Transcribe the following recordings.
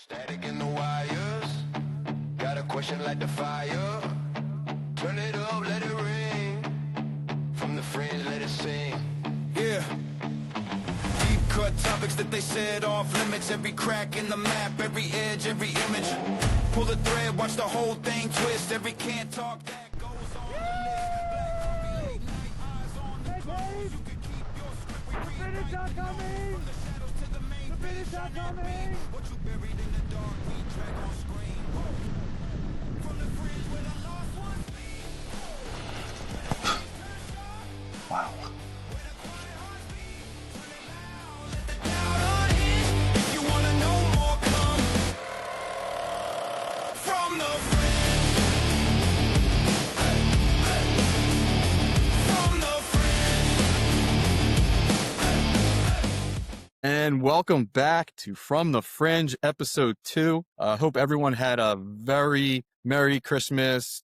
Static in the wires. Got a question like the fire. Turn it up, let it ring. From the fringe, let it sing. Yeah. Deep cut topics that they said off limits. Every crack in the map, every edge, every image. Pull the thread, watch the whole thing twist. Every can't talk that goes on the list. Black coffee, late night, eyes on the phones. You can keep your script. We read it right now. From the shadows to the main page. Dynamic. What you buried in the dark, we drag on screen. From the fringe where the lost ones be. Wow. If you wanna know more, come from the fringe. From the fringe. And welcome back to From the Fringe, episode 2. Hope everyone had a very Merry Christmas,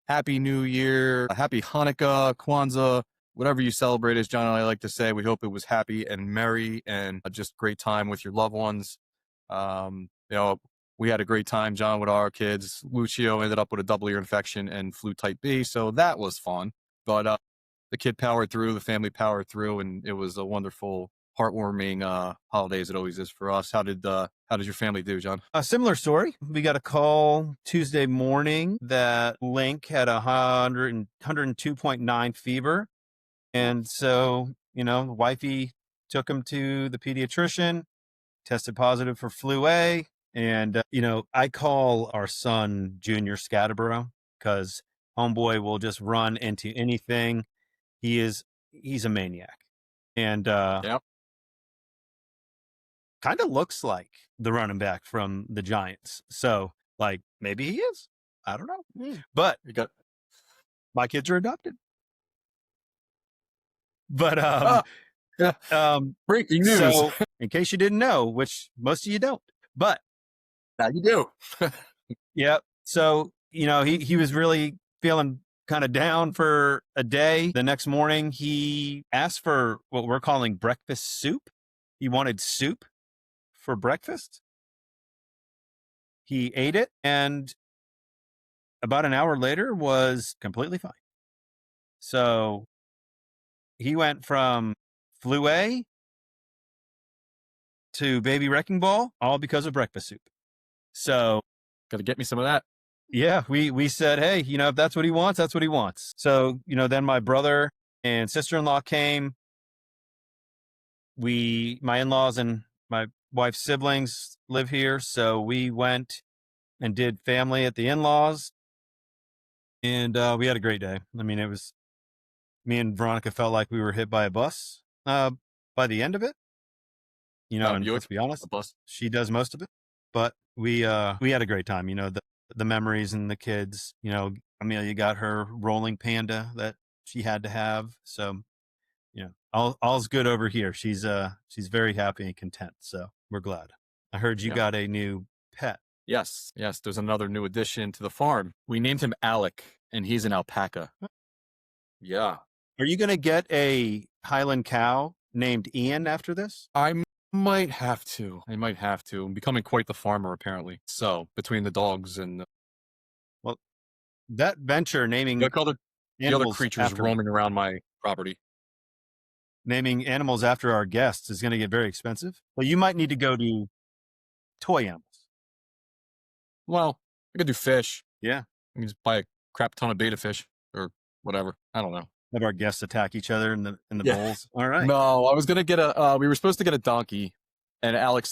Happy New Year, Happy Hanukkah, Kwanzaa, whatever you celebrate, as John and I like to say. We hope it was happy and merry and just great time with your loved ones. We had a great time, John, with our kids. Lucio ended up with a double ear infection and flu type B, so that was fun. But the kid powered through, the family powered through, and it was a wonderful, heartwarming holiday as it always is for us. How did your family do, John? A similar story. We got a call Tuesday morning that Link had 102.9 fever. And so, wifey took him to the pediatrician, tested positive for flu A. And, I call our son Junior Scatterborough because homeboy will just run into anything. He's a maniac. And, Yep. kind of looks like the running back from the Giants. So, maybe he is. I don't know. But my kids are adopted. But Breaking news. So, in case you didn't know, which most of you don't, but Now you do. yeah. So he was really feeling kind of down for a day. The next morning, he asked for what we're calling breakfast soup. He wanted soup for breakfast. He ate it, and about an hour later was completely fine. So he went from flu A to baby wrecking ball, all because of breakfast soup. So Got to get me some of that. yeah, we said, hey, if that's what he wants, that's what he wants. So, then my brother and sister-in-law came. My in-laws and my wife's siblings live here. So we went and did family at the in-laws. And we had a great day. I mean, it was, me and Veronica felt like we were hit by a bus by the end of it. And let's be honest, A bus. she does most of it. But we had a great time. The memories and the kids. Amelia got her rolling panda that she had to have. So, all's good over here. She's very happy and content. So we're glad. I heard you got a new pet. Yes. There's another new addition to the farm. We named him Alec, and he's an alpaca. Yeah. Are you going to get a Highland cow named Ian after this? I might have to. I'm becoming quite the farmer, apparently. So between the dogs and That venture naming the other animals creatures after, roaming around my property. naming animals after our guests is going to get very expensive. Well, you might need to go to toy animals. Well, I could do fish. Yeah. I can just buy a crap ton of beta fish or whatever. I don't know. Have our guests attack each other in the Yeah. bowls. All right. No, I was gonna get we were supposed to get a donkey, and Alec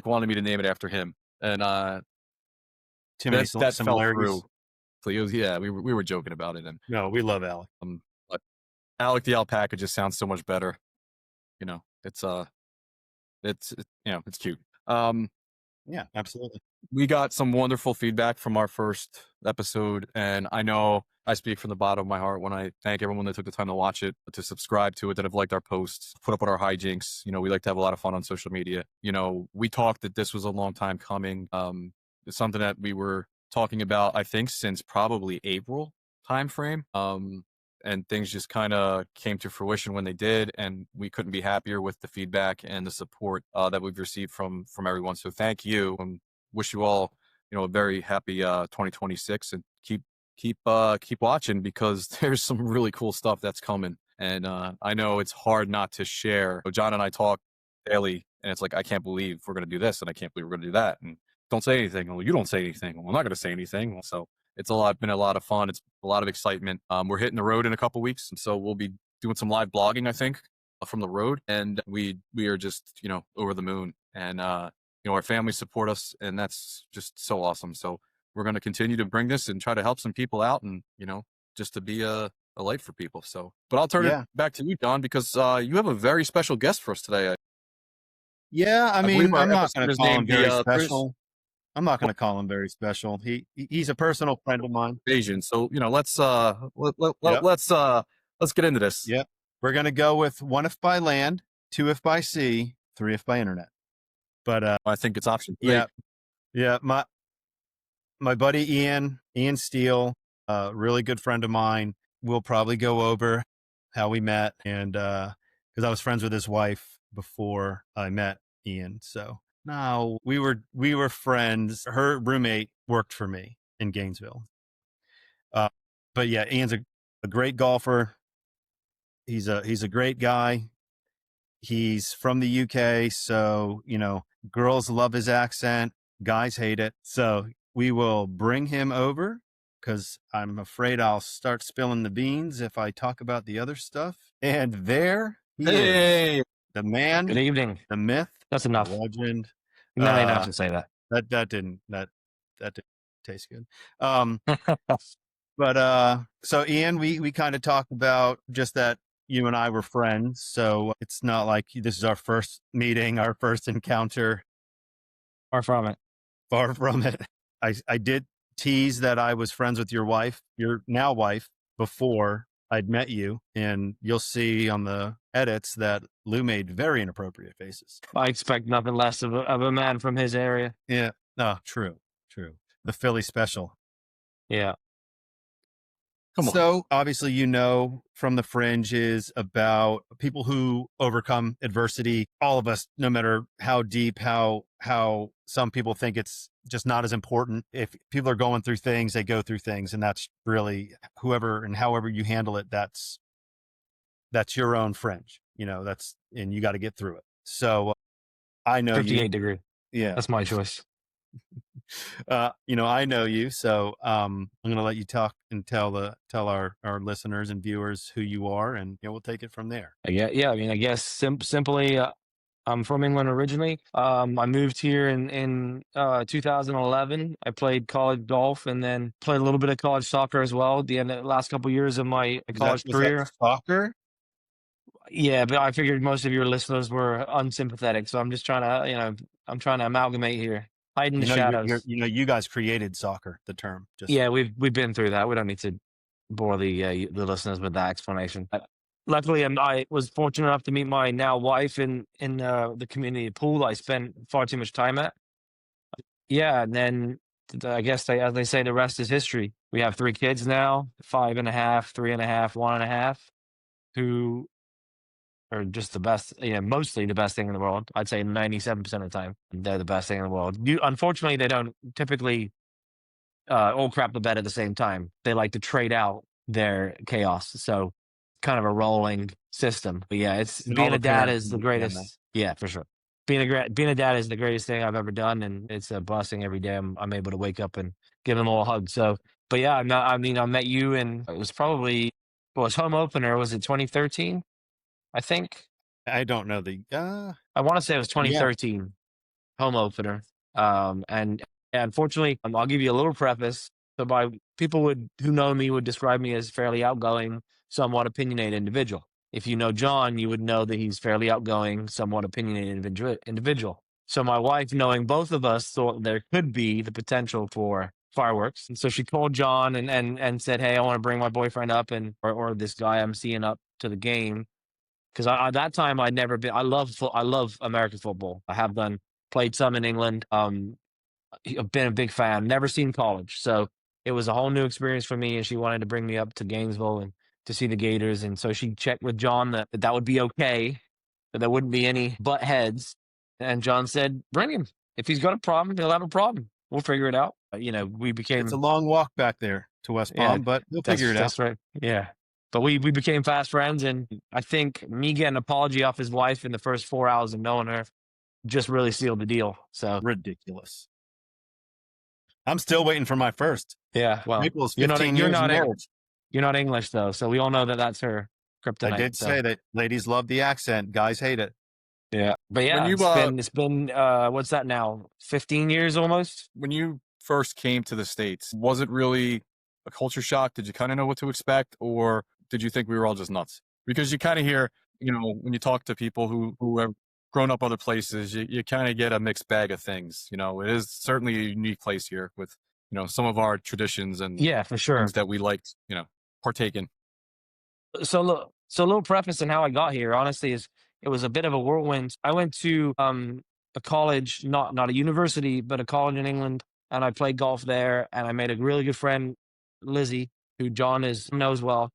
wanted me to name it after him, and Too many that fell similarities. through. So we were joking about it, and No, we love Alec. but Alec the alpaca just sounds so much better. It's it's cute. Yeah, absolutely. We got some wonderful feedback from our first episode, and I know I speak from the bottom of my heart when I thank everyone that took the time to watch it, to subscribe to it, that have liked our posts, put up with our hijinks. We like to have a lot of fun on social media. We talked that this was a long time coming. It's something that we were talking about, I think, since probably April timeframe. And things just kind of came to fruition when they did, and we couldn't be happier with the feedback and the support that we've received from everyone. So thank you. wish you all, a very happy 2026, and keep watching, because there's some really cool stuff that's coming. And I know it's hard not to share. John and I talk daily, and it's like, I can't believe we're going to do this, and I can't believe we're going to do that. And don't say anything. Well, you don't say anything. Well, I'm not going to say anything. So it's been a lot of fun. It's a lot of excitement. We're hitting the road in a couple weeks, and so we'll be doing some live blogging, I think, from the road, and we are just over the moon. And our families support us, and that's just so awesome. So we're going to continue to bring this and try to help some people out, and just to be a light for people. So, but I'll turn it back to you, John, because you have a very special guest for us today. Yeah, I mean, I'm not going to call him very Chris special. I'm not going to call him very special. He's a personal friend of mine. Asian. So let's let's get into this. Yep. We're going to go with 1 if by land, 2 if by sea, 3 if by internet. But I think it's option 3. Yeah. My buddy Ian Steele, a really good friend of mine. We'll probably go over how we met, and because I was friends with his wife before I met Ian. So no, we were friends. Her roommate worked for me in Gainesville. But yeah, Ian's a great golfer. He's a great guy. He's from the UK, so girls love his accent, guys hate it. So we will bring him over, because I'm afraid I'll start spilling the beans if I talk about the other stuff. And there he is, the man. Good evening. The myth. That's enough. The legend. No, you don't have to say that. That didn't taste good. But so Ian, we kind of talked about just that you and I were friends, so it's not like this is our first meeting, our first encounter. Far from it. Far from it. I did tease that I was friends with your wife, your now wife, before I'd met you, and you'll see on the edits that Lou made very inappropriate faces. I expect nothing less of a man from his area. Yeah. No, true. The Philly special. Yeah. So obviously, from the Fringe is about people who overcome adversity. All of us, no matter how deep, how some people think it's just not as important. If people are going through things, they go through things, and that's really whoever and however you handle it. That's your own Fringe. And you got to get through it. So I know 58 degree. Yeah, that's my choice. I know you, so I'm going to let you talk and tell our listeners and viewers who you are, and we'll take it from there. Yeah. I mean, I guess simply, I'm from England originally. I moved here in 2011. I played college golf and then played a little bit of college soccer as well. The last couple of years of my college career. Was that soccer? Yeah, but I figured most of your listeners were unsympathetic, so I'm just trying to, I'm trying to amalgamate here. Hide in the shadows. You guys created soccer, the term. Yeah, we've been through that. We don't need to bore the listeners with that explanation. Luckily, I was fortunate enough to meet my now wife in the community pool I spent far too much time at. Yeah, and then I guess as they say, the rest is history. We have 3 kids now, 5.5, 3.5, 1.5, who are just the best, mostly the best thing in the world. I'd say 97% of the time, they're the best thing in the world. Unfortunately, they don't typically all crap the bed at the same time. They like to trade out their chaos. So kind of a rolling system. But yeah, being a dad is the greatest. Yeah, for sure. Being a dad is the greatest thing I've ever done. And it's a blessing every day I'm able to wake up and give them all a hug. So, but yeah, I met you, and it was probably, home opener. Was it 2013? I think. I don't know I want to say it was 2013 home opener. And unfortunately, I'll give you a little preface. So by people who know me would describe me as fairly outgoing, somewhat opinionated individual. If you know John, you would know that he's fairly outgoing, somewhat opinionated individual. So my wife, knowing both of us, thought there could be the potential for fireworks. And so she called John and said, "Hey, I want to bring my boyfriend up or this guy I'm seeing up to the game." Because at that time I'd never been. I love American football. I have played some in England. I've been a big fan. Never seen college, so it was a whole new experience for me. And she wanted to bring me up to Gainesville and to see the Gators. And so she checked with John that would be okay, that there wouldn't be any butt heads. And John said, "Bring him." if he's got a problem, he'll have a problem. We'll figure it out. We It's became a long walk back there to West yeah, Palm, but we'll figure it out. that's right. Yeah. But we became fast friends, and I think me getting an apology off his wife in the first 4 hours of knowing her just really sealed the deal. So Ridiculous. I'm still waiting for my first. yeah, well, Naples, 15 years of marriage. you're not English though, so we all know that that's her kryptonite. I did say that ladies love the accent, guys hate it. Yeah, but yeah, When you, it's been what's that now? 15 years almost. when you first came to the States, was it really a culture shock? Did you kind of know what to expect, or did you think we were all just nuts? Because you kind of hear, when you talk to people who have grown up other places, you kind of get a mixed bag of things. It is certainly a unique place here with, some of our traditions and Yeah, for sure. things that we like, partake in. So look, a little preface on how I got here. Honestly, is it was a bit of a whirlwind. I went to a college, not a university, but a college in England, and I played golf there. And I made a really good friend, Lizzie, who John knows well,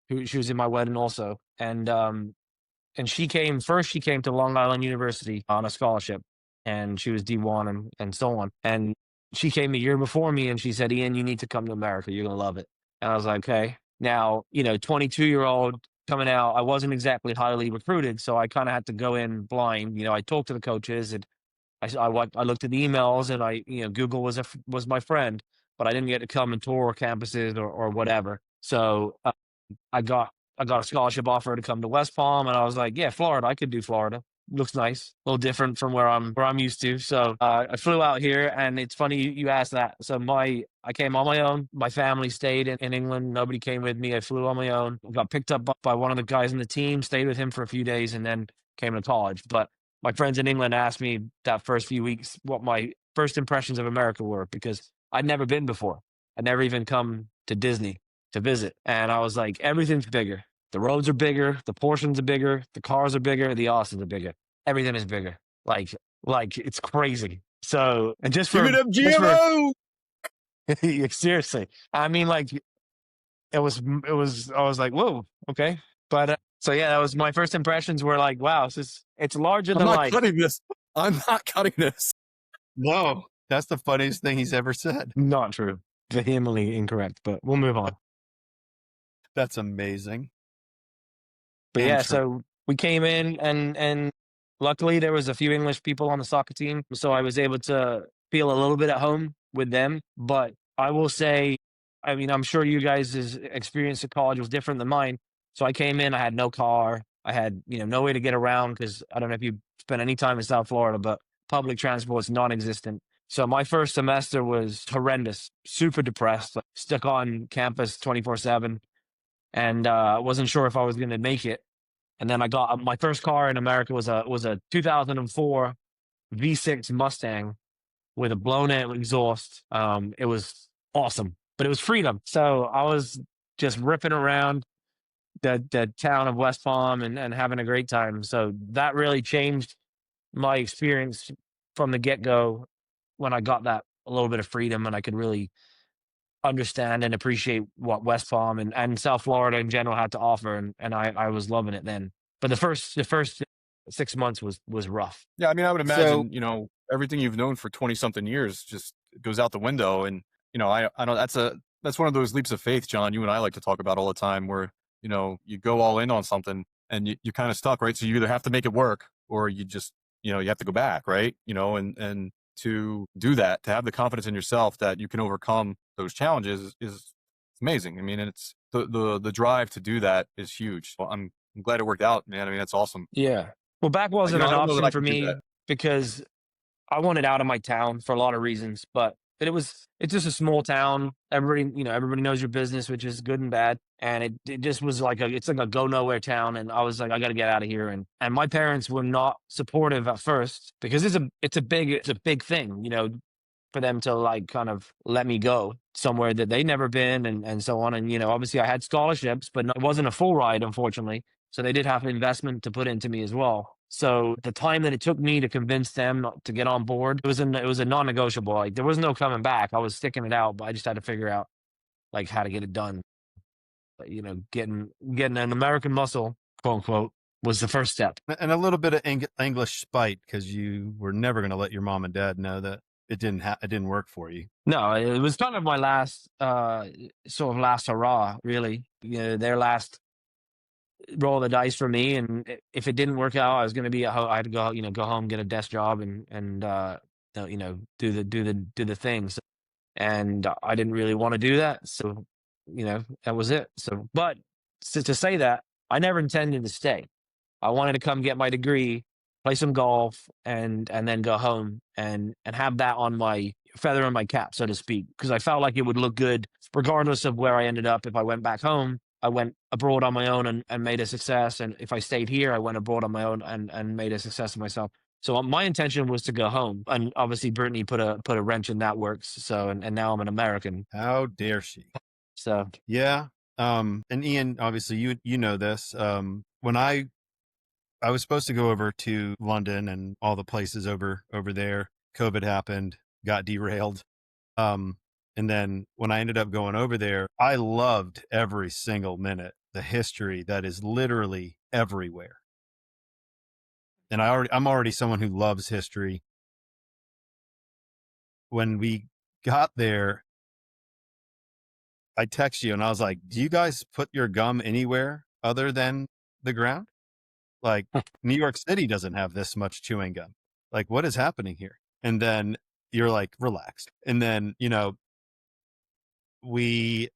who she was in my wedding also. And she came first. She came to Long Island University on a scholarship, and she was D1 and so on. And she came a year before me, and she said, "Ian, you need to come to America. You're gonna love it." And I was like, "Okay." Now, 22-year-old coming out, I wasn't exactly highly recruited, so I kind of had to go in blind. I talked to the coaches, and I looked at the emails, and Google was my friend, but I didn't get to come and tour campuses or whatever. So I got a scholarship offer to come to West Palm, and I was like, yeah, Florida, I could do Florida. Looks nice, a little different from where I'm used to. So I flew out here, and it's funny you asked that. So I came on my own. My family stayed in England. Nobody came with me. I flew on my own. Got picked up by one of the guys in the team. Stayed with him for a few days, and then came to college. But my friends in England asked me that first few weeks what my first impressions of America were, because I'd never been before. I'd never even come to Disney to visit, and I was like, everything's bigger. The roads are bigger, the portions are bigger, the cars are bigger, the Austins are bigger. Everything is bigger. Like it's crazy. So, and just for, Give it up, GMO! seriously, I mean, like it was, I was like, whoa, okay. But so yeah, that was my first impressions were like, wow, it's larger I'm than not life. cutting this. I'm not cutting this. No, that's the funniest thing he's ever said. Not true. Vehemently incorrect, but we'll move on. That's amazing. But And yeah, true. so we came in, and luckily there was a few English people on the soccer team, so I was able to feel a little bit at home with them. But I will say, I mean, I'm sure you guys' experience at college was different than mine. So I came in, I had no car, I had no way to get around, because I don't know if you spent any time in South Florida, but public transport is non-existent. So my first semester was horrendous, super depressed, like stuck on campus 24/7, and wasn't sure if I was going to make it. And then I got my first car in America was a 2004 V6 Mustang with a blown out exhaust. It was awesome, but it was freedom. So I was just ripping around the town of West Palm and having a great time. So that really changed my experience from the get go when I got that a little bit of freedom, and I could really understand and appreciate what West Palm and South Florida in general had to offer, and I was loving it then. But the first 6 months was rough. Yeah, I mean, I would imagine, everything you've known for 20 something years just goes out the window. And, I know that's one of those leaps of faith, John, you and I like to talk about all the time, where, you go all in on something and you're kind of stuck, right? So you either have to make it work, or you just, you have to go back, right? And to do that, to have the confidence in yourself that you can overcome those challenges is amazing. I mean, and it's the drive to do that is huge. Well, I'm glad it worked out, man. I mean, that's awesome. Yeah. Well, back wasn't I an don't know that option I for could do me that. because I wanted out of my town for a lot of reasons, but it's just a small town. Everybody knows your business, which is good and bad. And it just was like it's like a go nowhere town. And I was like, I got to get out of here. And my parents were not supportive at first, because it's a big thing, for them to like kind of let me go somewhere that they'd never been and so on. And, obviously I had scholarships, but it wasn't a full ride, unfortunately. So they did have an investment to put into me as well. So the time that it took me to convince them to get on board, it was a non-negotiable. Like there was no coming back. I was sticking it out, but I just had to figure out like how to get it done. Getting an American muscle, quote unquote, was the first step. And a little bit of English spite, because you were never going to let your mom and dad know that it didn't work for you. No, it was kind of my last, sort of last hurrah, really. You know, their last roll of the dice for me. And if it didn't work out, I was going to be at home. I had to go, go home, get a desk job, and do the things. And I didn't really want to do that, so that was it. So, but to say that, I never intended to stay. I wanted to come get my degree, play some golf, and then go home and have that on my feather in my cap, so to speak, because I felt like it would look good regardless of where I ended up. If I went back home, I went abroad on my own and made a success, and if I stayed here, I went abroad on my own and made a success of myself. So my intention was to go home, and obviously Brittany put a wrench in that works. So and now I'm an American. How dare she? So yeah. And Ian, obviously you know this. When I was supposed to go over to London and all the places over there, COVID happened, got derailed. And then when I ended up going over there, I loved every single minute, the history that is literally everywhere. And I'm already someone who loves history. When we got there, I text you and I was like, do you guys put your gum anywhere other than the ground? Like New York City doesn't have this much chewing gum. Like, what is happening here? And then you're like, relax. And then, we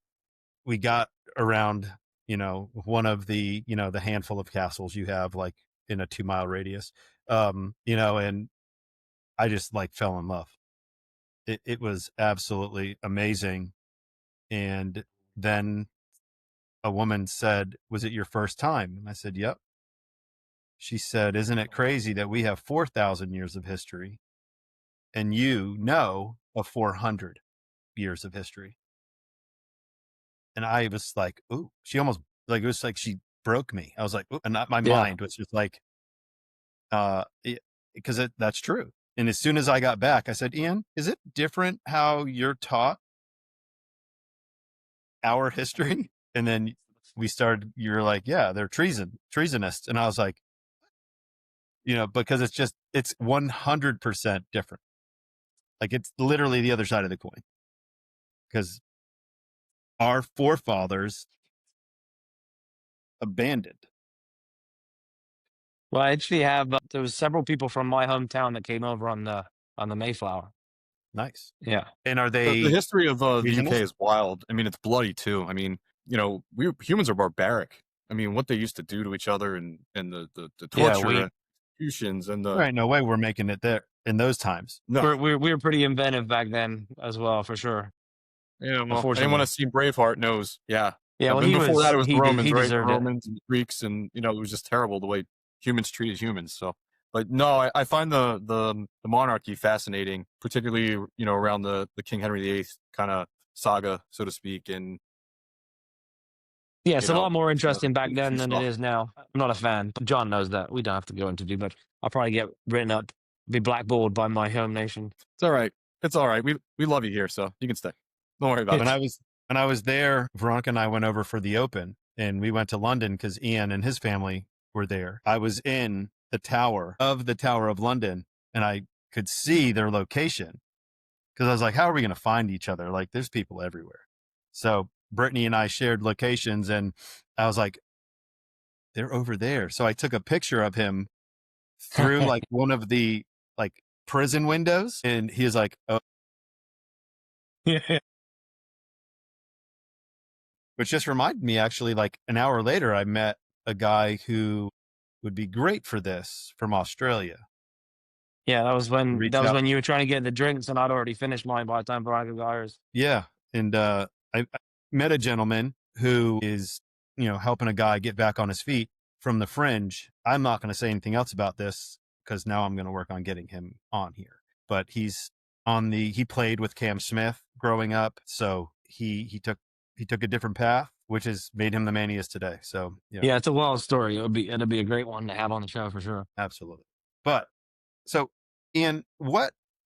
got around, one of the, the handful of castles you have like in a 2-mile radius. And I just like fell in love. It was absolutely amazing. And then a woman said, was it your first time? And I said, yep. She said, isn't it crazy that we have 4,000 years of history and of 400 years of history? And I was like, ooh, she almost like, it was like she broke me. I was like, ooh, and my mind was just like, because that's true. And as soon as I got back, I said, Ian, is it different how you're taught our history? And then you're like, yeah, they're treasonists. And I was like, because it's 100% different. Like it's literally the other side of the coin, because our forefathers abandoned. Well, I actually have. There was several people from my hometown that came over on the Mayflower. Nice. Yeah. And are The they history of the UK regionals? is wild. I mean, it's bloody too. I mean, we humans are barbaric. I mean, what they used to do to each other and the torture and executions and the There ain't no way we're making it there in those times. no. we were pretty inventive back then as well, for sure. Yeah, well, Unfortunately. anyone that's seen Braveheart knows. Yeah. Yeah, well, And before that, it was the Romans, he right? The deserved it. Romans and the Greeks, and it was just terrible the way humans treated humans. So, but no, I find the monarchy fascinating, particularly around the King Henry VIII kind of saga, so to speak. And yeah, it's a lot more interesting back then than stuff. it is now. I'm not a fan. John knows that. We don't have to go into too much. I'll probably get written up, be blackballed by my home nation. It's all right. It's all right. We love you here, so you can stay. Don't worry about it. When I was there, Veronica and I went over for the Open, and we went to London because Ian and his family were there. I was in the Tower of London, and I could see their location, because I was like, how are we going to find each other? Like, there's people everywhere. So Brittany and I shared locations, and I was like, they're over there. So I took a picture of him through like one of the like prison windows, and he was like, oh. Yeah. Which just reminded me, actually, like an hour later, I met a guy who would be great for this from Australia. Yeah, that was when you were trying to get the drinks, and I'd already finished mine by the time Veronica got hers. Yeah, and I met a gentleman who is, helping a guy get back on his feet from the Fringe. I'm not going to say anything else about this because now I'm going to work on getting him on here. But he played with Cam Smith growing up, so he took a different path, which has made him the man he is today. So yeah, it's a wild story. It'll be a great one to have on the show for sure. Absolutely. But so, Ian,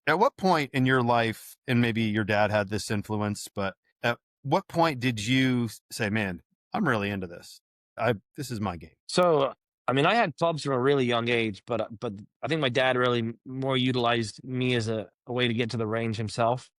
at what point in your life, and maybe your dad had this influence, but at what point did you say, man, I'm really into this? This is my game? So I mean, I had clubs from a really young age, but I think my dad really more utilized me as a way to get to the range himself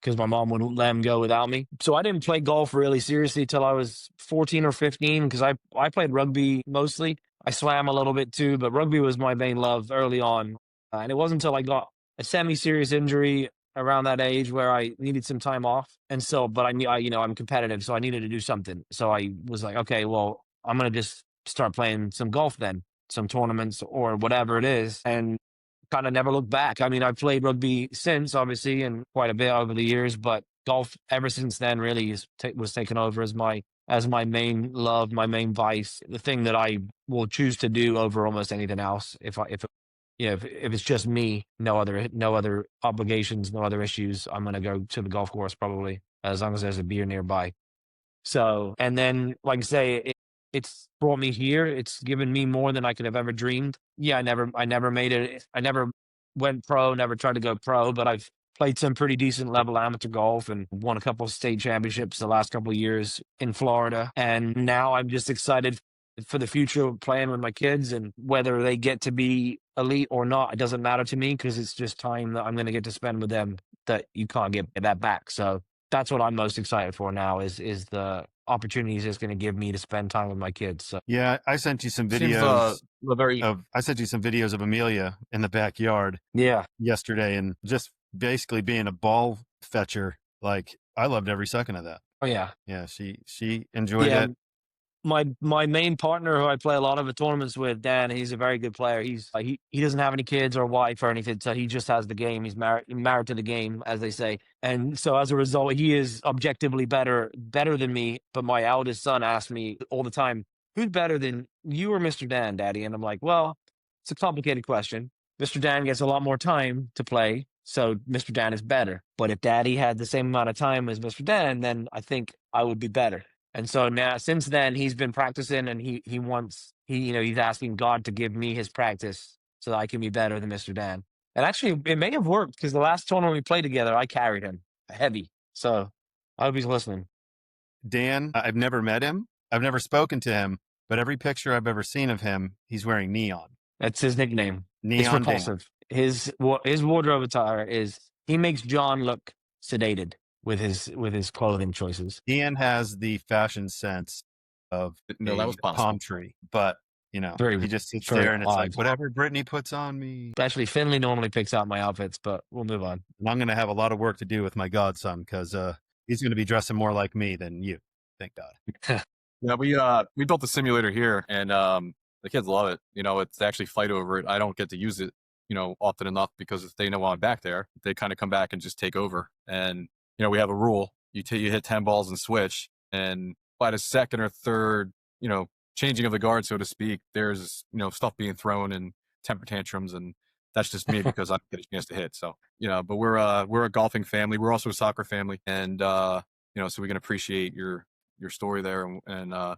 because my mom wouldn't let him go without me. So I didn't play golf really seriously till I was 14 or 15 because I played rugby mostly. I swam a little bit too, but rugby was my main love early on. And it wasn't until I got a semi-serious injury around that age where I needed some time off. And so, but I knew, I'm competitive, so I needed to do something. So I was like, okay, well, I'm going to just start playing some golf then, some tournaments or whatever it is. And kind of never looked back. I mean, I've played rugby since, obviously, and quite a bit over the years, but golf ever since then really was taken over as my main love, my main vice, the thing that I will choose to do over almost anything else. If it's just me, no other obligations, no other issues, I'm gonna go to the golf course probably as long as there's a beer nearby. So, and then, like I say, it's brought me here. It's given me more than I could have ever dreamed. Yeah, I never made it. I never went pro, never tried to go pro, but I've played some pretty decent level amateur golf and won a couple of state championships the last couple of years in Florida. And now I'm just excited for the future of playing with my kids, and whether they get to be elite or not, it doesn't matter to me because it's just time that I'm going to get to spend with them that you can't get that back. So that's what I'm most excited for now is the opportunities it's going to give me to spend time with my kids. So Yeah, I sent you some Seems videos very I sent you some videos of Amelia in the backyard yeah, yesterday, and just basically being a ball fetcher. Like, I loved every second of that. oh yeah, Yeah, she enjoyed yeah. it. My main partner who I play a lot of the tournaments with, Dan, he's a very good player. He doesn't have any kids or wife or anything, so he just has the game. He's married to the game, as they say. And so as a result, he is objectively better than me. But my eldest son asks me all the time, "Who's better than you or Mr. Dan, Daddy?" And I'm like, "Well, it's a complicated question. Mr. Dan gets a lot more time to play, so Mr. Dan is better. But if Daddy had the same amount of time as Mr. Dan, then I think I would be better." And so now, since then, he's been practicing, and he's asking God to give me his practice so that I can be better than Mr. Dan. And actually, it may have worked because the last tournament we played together, I carried him heavy. So I hope he's listening. Dan, I've never met him. I've never spoken to him, but every picture I've ever seen of him, he's wearing neon. That's his nickname. It's Neon Dan. repulsive. His wardrobe attire is he makes John look sedated with his clothing choices. Ian has the fashion sense of No, that was a possible. palm tree, but he just sits very there and it's like, odd. whatever Brittany puts on me. Actually, Finley normally picks out my outfits, but we'll move on. And I'm going to have a lot of work to do with my godson because he's going to be dressing more like me than you. Thank God. Yeah, we built the simulator here, and the kids love it. It's they actually fight over it. I don't get to use it, often enough because if they know I'm back there, they kind of come back and just take over. And we have a rule: you hit 10 balls and switch, and by the second or third, changing of the guard, so to speak, there's stuff being thrown and temper tantrums, and that's just me because I don't get a chance to hit. So but we're a golfing family. We're also a soccer family, and so we can appreciate your story there, and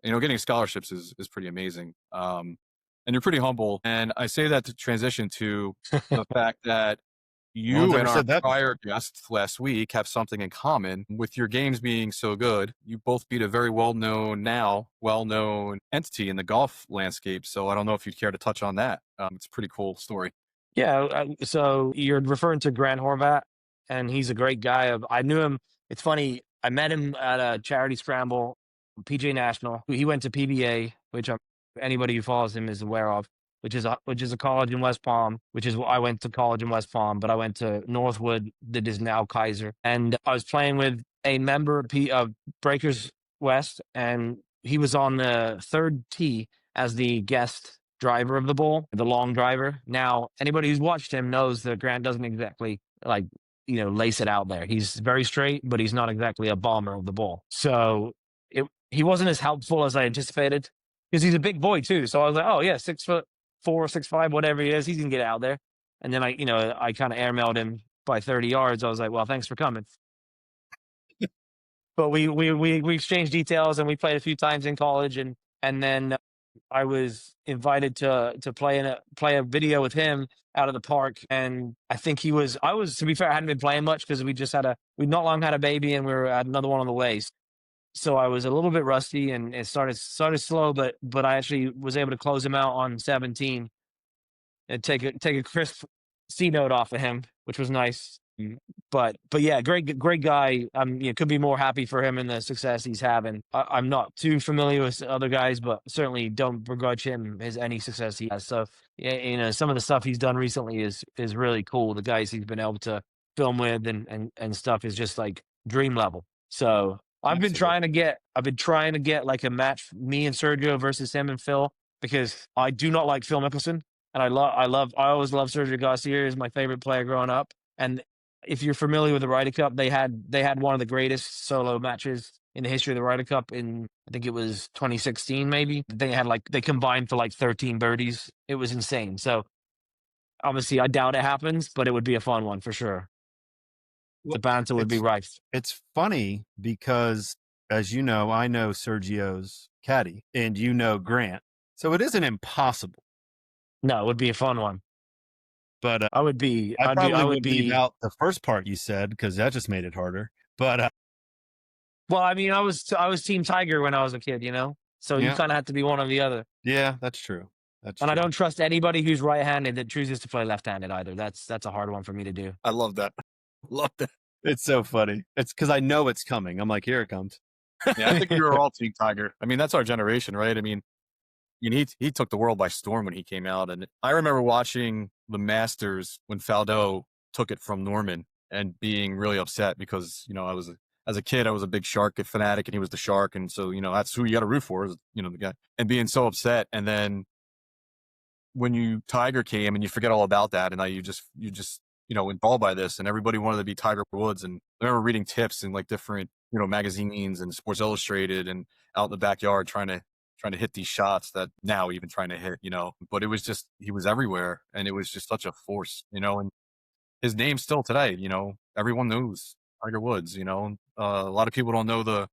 getting scholarships is pretty amazing. And you're pretty humble, and I say that to transition to the fact that you and our prior guest last week have something in common with your games being so good. You both beat a very well-known entity in the golf landscape. So I don't know if you'd care to touch on that. It's a pretty cool story. Yeah. So you're referring to Grant Horvat, and he's a great guy. I knew him. It's funny. I met him at a charity scramble, PJ National. He went to PBA, which anybody who follows him is aware of, which is a college in West Palm, which is I went to college in West Palm, but I went to Northwood, that is now Kaiser. And I was playing with a member of Breakers West, and he was on the third tee as the guest driver of the bowl, the long driver. Now, anybody who's watched him knows that Grant doesn't exactly lace it out there. He's very straight, but he's not exactly a bomber of the ball. So he wasn't as helpful as I anticipated because he's a big boy too. So I was like, oh yeah, 6'4", 6'5", whatever he is, he can get out there. And then I kind of airmailed him by 30 yards. I was like, well, thanks for coming. But we exchanged details, and we played a few times in college, and then I was invited to play a video with him out of the park, and I think to be fair, I hadn't been playing much because we'd not long had a baby, and we had another one on the way. so I was a little bit rusty, and it started slow, but I actually was able to close him out on 17 and take a crisp C note off of him, which was nice. But yeah, great guy. Could be more happy for him and the success he's having. I'm not too familiar with other guys, but certainly don't begrudge him any success he has. So yeah, some of the stuff he's done recently is really cool. The guys he's been able to film with and stuff is just like dream level. So I've been trying to get like a match, me and Sergio versus him and Phil, because I do not like Phil Mickelson. And I always loved Sergio Garcia. He's my favorite player growing up. And if you're familiar with the Ryder Cup, they had one of the greatest solo matches in the history of the Ryder Cup in, I think it was 2016, maybe. They combined for like 13 birdies. It was insane. So obviously I doubt it happens, but it would be a fun one for sure. The banter would be rife. It's funny because, as you know, I know Sergio's caddy and you know Grant. So it isn't impossible. No, it would be a fun one. But I would leave out the first part you said, because that just made it harder. But well, I mean, I was Team Tiger when I was a kid, so you kind of have to be one or the other. Yeah, that's true. And I don't trust anybody who's right-handed that chooses to play left-handed either. That's a hard one for me to do. I love that. Love that. It's so funny. It's because I know it's coming. I'm like, here it comes. Yeah, I think we were all Team Tiger. I mean, that's our generation, right? I mean, he took the world by storm when he came out. And I remember watching the Masters when Faldo took it from Norman and being really upset because, as a kid, I was a big shark fanatic and he was the shark. And so, that's who you got to root for is, the guy, and being so upset. And then when Tiger came and you forget all about that. And now you just enthralled by this, and everybody wanted to be Tiger Woods. And I remember reading tips in like different, magazines and Sports Illustrated and out in the backyard trying to hit these shots that now even trying to hit, but it was just, he was everywhere and it was just such a force, and his name still today, everyone knows Tiger Woods, a lot of people don't know the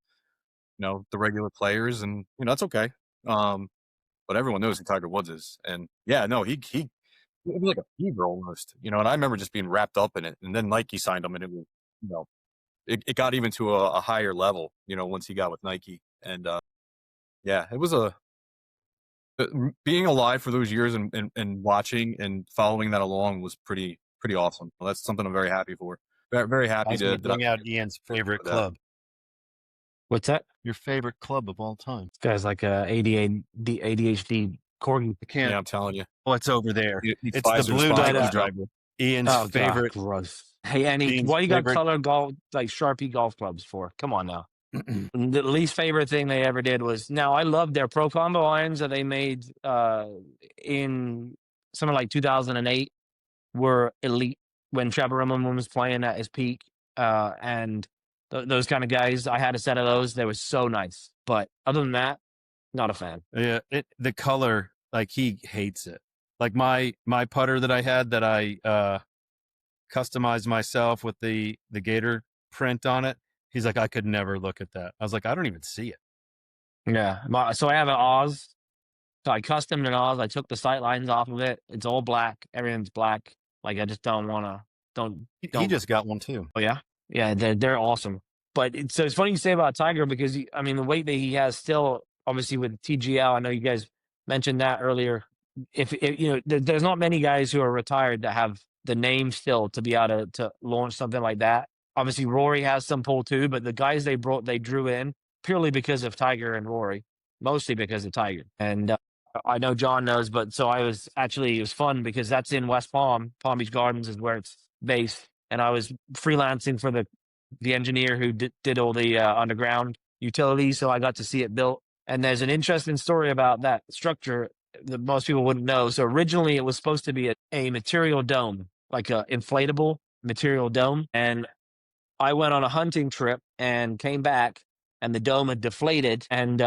regular players, and, that's okay. But everyone knows who Tiger Woods is. And yeah, no, he it was like a fever almost, and I remember just being wrapped up in it. And then Nike signed him and it was, it got even to a higher level, once he got with Nike. And, yeah, it was being alive for those years and watching and following that along was pretty awesome. Well, that's something I'm very happy for. Very, very happy to bring out Ian's favorite club. What's that? Your favorite club of all time? This guy's like a ADHD corgi. I can't. Yeah, I'm telling you. What's over there? It's the blue driver. Ian's favorite. God, gross. Hey, Annie, why you got colored golf, like Sharpie golf clubs for? Come on now. The least favorite thing they ever did was, now I love their Pro Combo irons that they made in something like 2008 were elite when Trevor Immelman was playing at his peak. And those kind of guys, I had a set of those. They were so nice. But other than that, not a fan. Yeah, the color, like he hates it. Like my putter that I had that I customized myself with the Gator print on it. He's like, I could never look at that. I was like, I don't even see it. Yeah. So I have an Oz. So I customed an Oz. I took the sight lines off of it. It's all black. Everything's black. Like, I just don't want to. Don't. He just got one too. Oh yeah, yeah. They're awesome. But it's funny you say about Tiger, because the weight that he has still, obviously with TGL. I know you guys mentioned that earlier. If there's not many guys who are retired that have the name still to be able to launch something like that. Obviously, Rory has some pull too, but the guys they drew in purely because of Tiger and Rory, mostly because of Tiger. And I know John knows, but so it was fun because that's in West Palm. Palm Beach Gardens is where it's based. And I was freelancing for the engineer who did all the underground utilities, so I got to see it built. And there's an interesting story about that structure that most people wouldn't know. So originally it was supposed to be a material dome, like a inflatable material dome. And I went on a hunting trip and came back, and the dome had deflated, and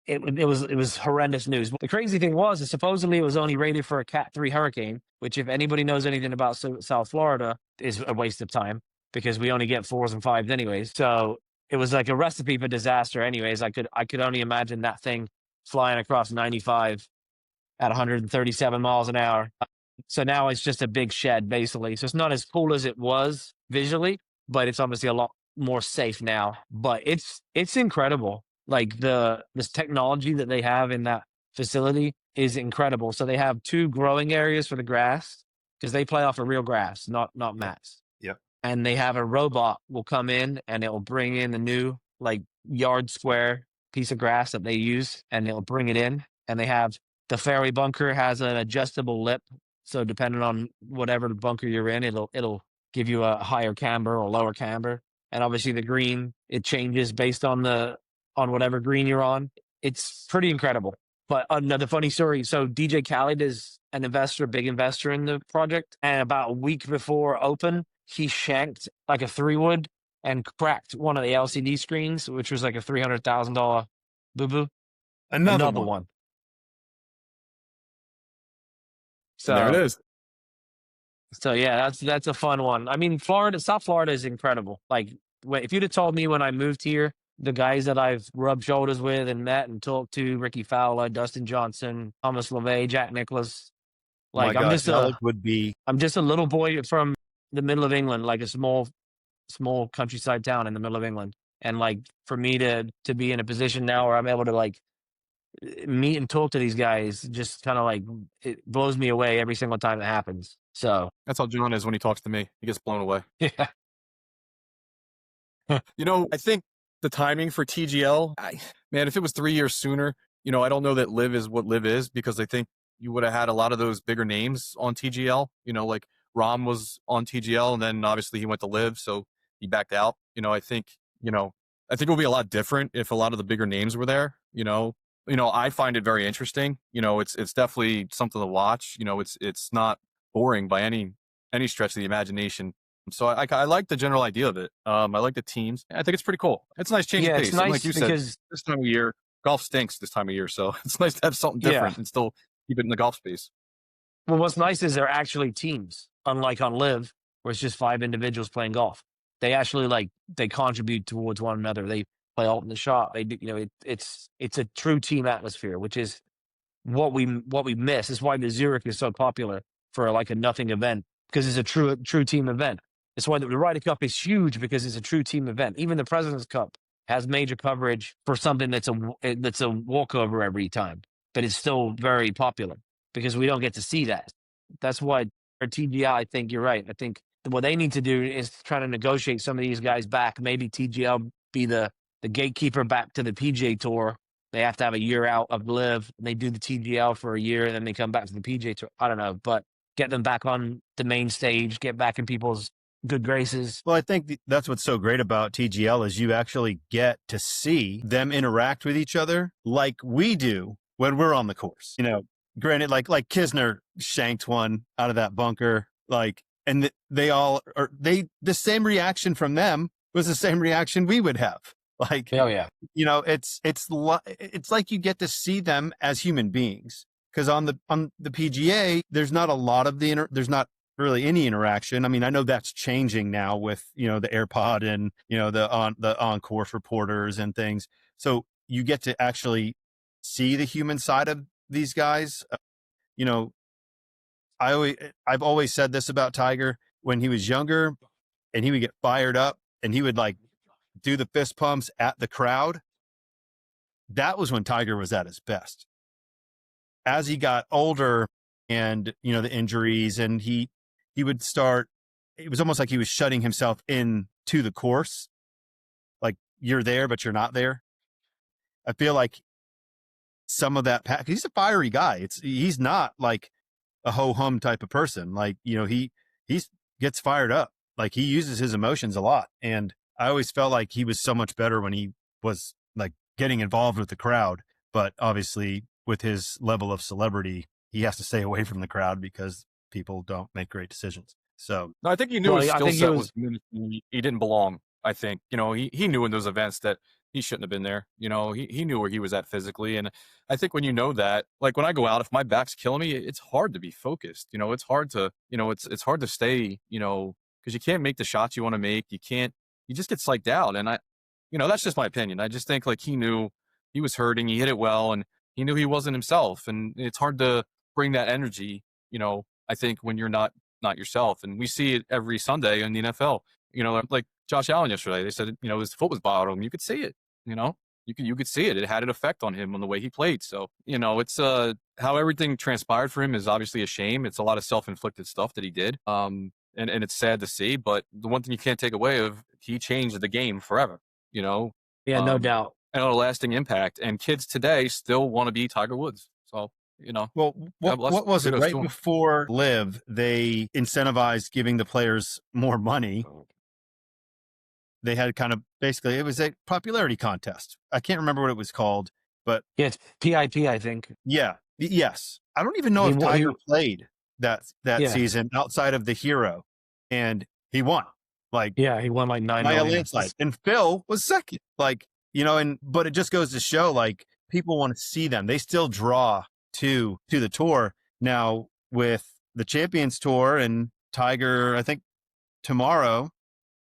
it was horrendous news. The crazy thing was supposedly it was only rated for a Cat 3 hurricane, which, if anybody knows anything about South Florida, is a waste of time because we only get 4s and 5s anyways. So it was like a recipe for disaster anyways. I could only imagine that thing flying across 95 at 137 miles an hour. So now it's just a big shed, basically. So it's not as cool as it was visually, but it's obviously a lot more safe now, but it's incredible. Like this technology that they have in that facility is incredible. So they have 2 growing areas for the grass because they play off of real grass, not Yep. mats. Yep. And they have a robot will come in and it will bring in a new like yard square piece of grass that they use, and it'll bring it in. And they have the fairway bunker has an adjustable lip, so depending on whatever the bunker you're in, it'll give you a higher camber or lower camber. And obviously the green, it changes based on whatever green you're on. It's pretty incredible. But another funny story. So DJ Khaled is an investor, big investor in the project. And about a week before open, he shanked like a 3-wood and cracked one of the LCD screens, which was like a $300,000 boo-boo. Another one. one. And there it So, is. so yeah, that's a fun one. I mean, South Florida is incredible. Like, if you'd have told me when I moved here, the guys that I've rubbed shoulders with and met and talked to, Ricky Fowler, Dustin Johnson, Thomas LeVay, Jack Nicklaus, My like gosh, Alec would be. I'm just a little boy from the middle of England, like a small countryside town in the middle of England. And like for me to be in a position now where I'm able to like meet and talk to these guys, just kind of like it blows me away every single time it happens. So That's how John is when he talks to me. He gets blown away. yeah, I think the timing for TGL, man, if it was 3 years sooner, I don't know that Live is what Live is, because I think you would have had a lot of those bigger names on TGL. Like Rom was on TGL, and then obviously he went to Live, so he backed out. I think it would be a lot different if a lot of the bigger names were there. I find it very interesting. It's definitely something to watch. It's not boring by any stretch of the imagination. So I like the general idea of it. I like the teams. I think it's pretty cool. It's a nice change of pace. it's nice Like you because said, this time of year, golf stinks this time of year. So it's nice to have something different and still keep it in the golf space. well, what's nice is they're actually teams, unlike on Live, where it's just 5 individuals playing golf. They actually they contribute towards one another. They play alt in the shot. They do, it's a true team atmosphere, which is what we miss. Is why the Zurich is so popular for like a nothing event, because it's a true team event. It's why the Ryder Cup is huge, because it's a true team event. Even the President's Cup has major coverage for something that's a walkover every time, but it's still very popular because we don't get to see that. That's why for TGI, I think you're right. I think what they need to do is try to negotiate some of these guys back. Maybe TGL be the gatekeeper back to the PGA Tour. They have to have a year out of Live, and they do the TGL for a year, and then they come back to the PGA Tour. I don't know, but get them back on the main stage, get back in people's good graces. Well, I think that's what's so great about TGL is you actually get to see them interact with each other like we do when we're on the course. Granted, like Kisner shanked one out of that bunker, and they all are the same reaction from them was the same reaction we would have. Like, oh yeah, it's like you get to see them as human beings, because on the PGA, there's not a lot of there's not really any interaction. I mean, I know that's changing now with, the AirPod and, the on-course reporters and things. So you get to actually see the human side of these guys. I've always said this about Tiger. When he was younger and he would get fired up and he would do the fist pumps at the crowd, that was when Tiger was at his best. As he got older and, the injuries, and he would start, it was almost like he was shutting himself in to the course. Like, you're there, but you're not there. I feel like some of that, he's a fiery guy. He's not like a ho-hum type of person. Like, he gets fired up. Like, he uses his emotions a lot. And I always felt like he was so much better when he was getting involved with the crowd. But obviously with his level of celebrity, he has to stay away from the crowd because people don't make great decisions. So no, I think he knew his skill set was he didn't belong. I think, he knew in those events that he shouldn't have been there. He knew where he was at physically. And I think when you know that, like when I go out, if my back's killing me, it's hard to be focused. It's hard to, it's hard to stay, because you can't make the shots you want to make. You just get psyched out. And that's just my opinion. I just think he knew he was hurting. He hit it well, and he knew he wasn't himself. And it's hard to bring that energy, I think, when you're not yourself. And we see it every Sunday in the NFL. Like Josh Allen yesterday, they said, his foot was bothering him. You could see it, you could see it. It had an effect on him on the way he played. So, it's how everything transpired for him is obviously a shame. It's a lot of self-inflicted stuff that he did. And it's sad to see, but the one thing you can't take away of he changed the game forever, Yeah, no doubt. And a lasting impact. And kids today still want to be Tiger Woods. So, Well, God bless what was it? kudos Right to him. before Live, they incentivized giving the players more money. They had kind of basically, it was a popularity contest. I can't remember what it was called, but Yeah, it's PIP, I think. yeah, yes. I don't even know if Tiger played that season outside of the Hero, and he won. Yeah, he won like 9 by a million. landslide, and Phil was second. But it just goes to show, like, people want to see them. They still draw to the tour now with the Champions Tour and Tiger. I think tomorrow,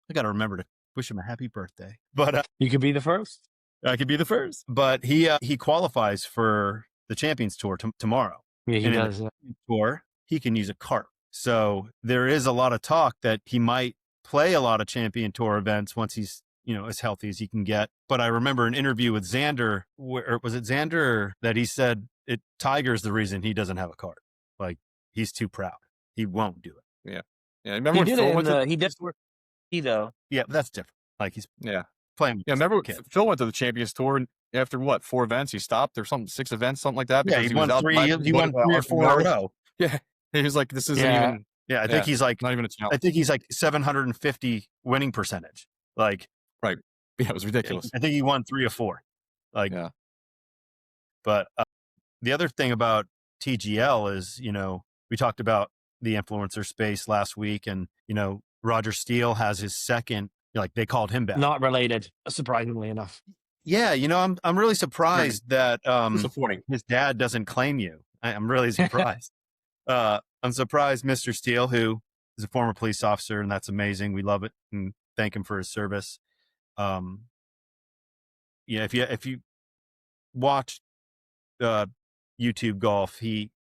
I got to remember to wish him a happy birthday. But you could be the first. I could be the first. But he qualifies for the Champions Tour tomorrow. Yeah, he does. In the tour, he can use a cart. So there is a lot of talk that he might play a lot of Champion Tour events once he's as healthy as he can get. But I remember an interview with Xander, or was it Xander, that he said Tiger's the reason he doesn't have a cart. Like, he's too proud. He won't do it. Yeah. Remember when Phil went to... He did though. Yeah, that's different. Like, he's playing. Yeah, remember Phil went to the Champions Tour, and after 4 events he stopped, or something, 6 events, something like that. Yeah, he won 3 or 4 in a row. Yeah, he was like, this isn't even. Yeah, I think he's like not even a challenge. I think he's like 750 winning percentage. Like, right. Yeah, it was ridiculous. I think he won 3 or 4. Like, yeah. But the other thing about TGL is, we talked about the influencer space last week, and Roger Steele has his second. Like, they called him back. Not related, surprisingly enough. Yeah, I'm really surprised that disappointing. His dad doesn't claim you. I'm really surprised. I'm surprised Mr. Steele, who is a former police officer, and that's amazing. We love it and thank him for his service. If you watch YouTube golf, he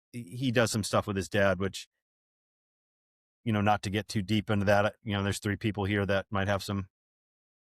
does some stuff with his dad, which, not to get too deep into that, there's 3 people here that might have some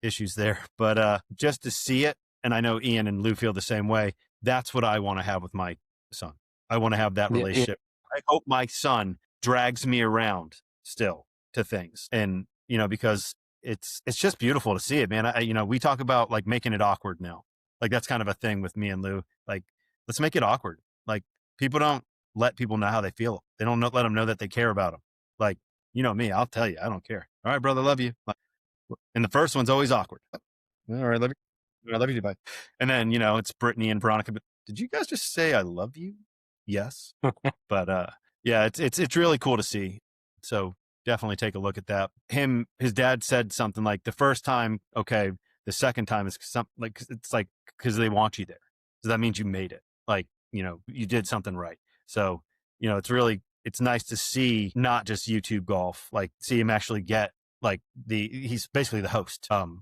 issues there, but just to see it, and I know Ian and Lou feel the same way. That's what I want to have with my son. I want to have that relationship. I hope my son drags me around still to things, and because it's just beautiful to see it, man. We talk about, like, making it awkward now. Like, that's kind of a thing with me and Lou. Like, let's make it awkward. Like, people don't let people know how they feel. They don't let them know that they care about them. Like, me, I'll tell you, I don't care. All right, brother, love you. And the first one's always awkward. All right, love you. I love you, bye. And then, it's Brittany and Veronica. But did you guys just say I love you? Yes. But yeah, it's really cool to see. So definitely take a look at that. His dad said something like, the first time, okay, the second time is something like, it's like, because they want you there. So that means you made it. Like, you did something right. So, it's nice to see not just YouTube golf, like, see him actually get, like, he's basically the host of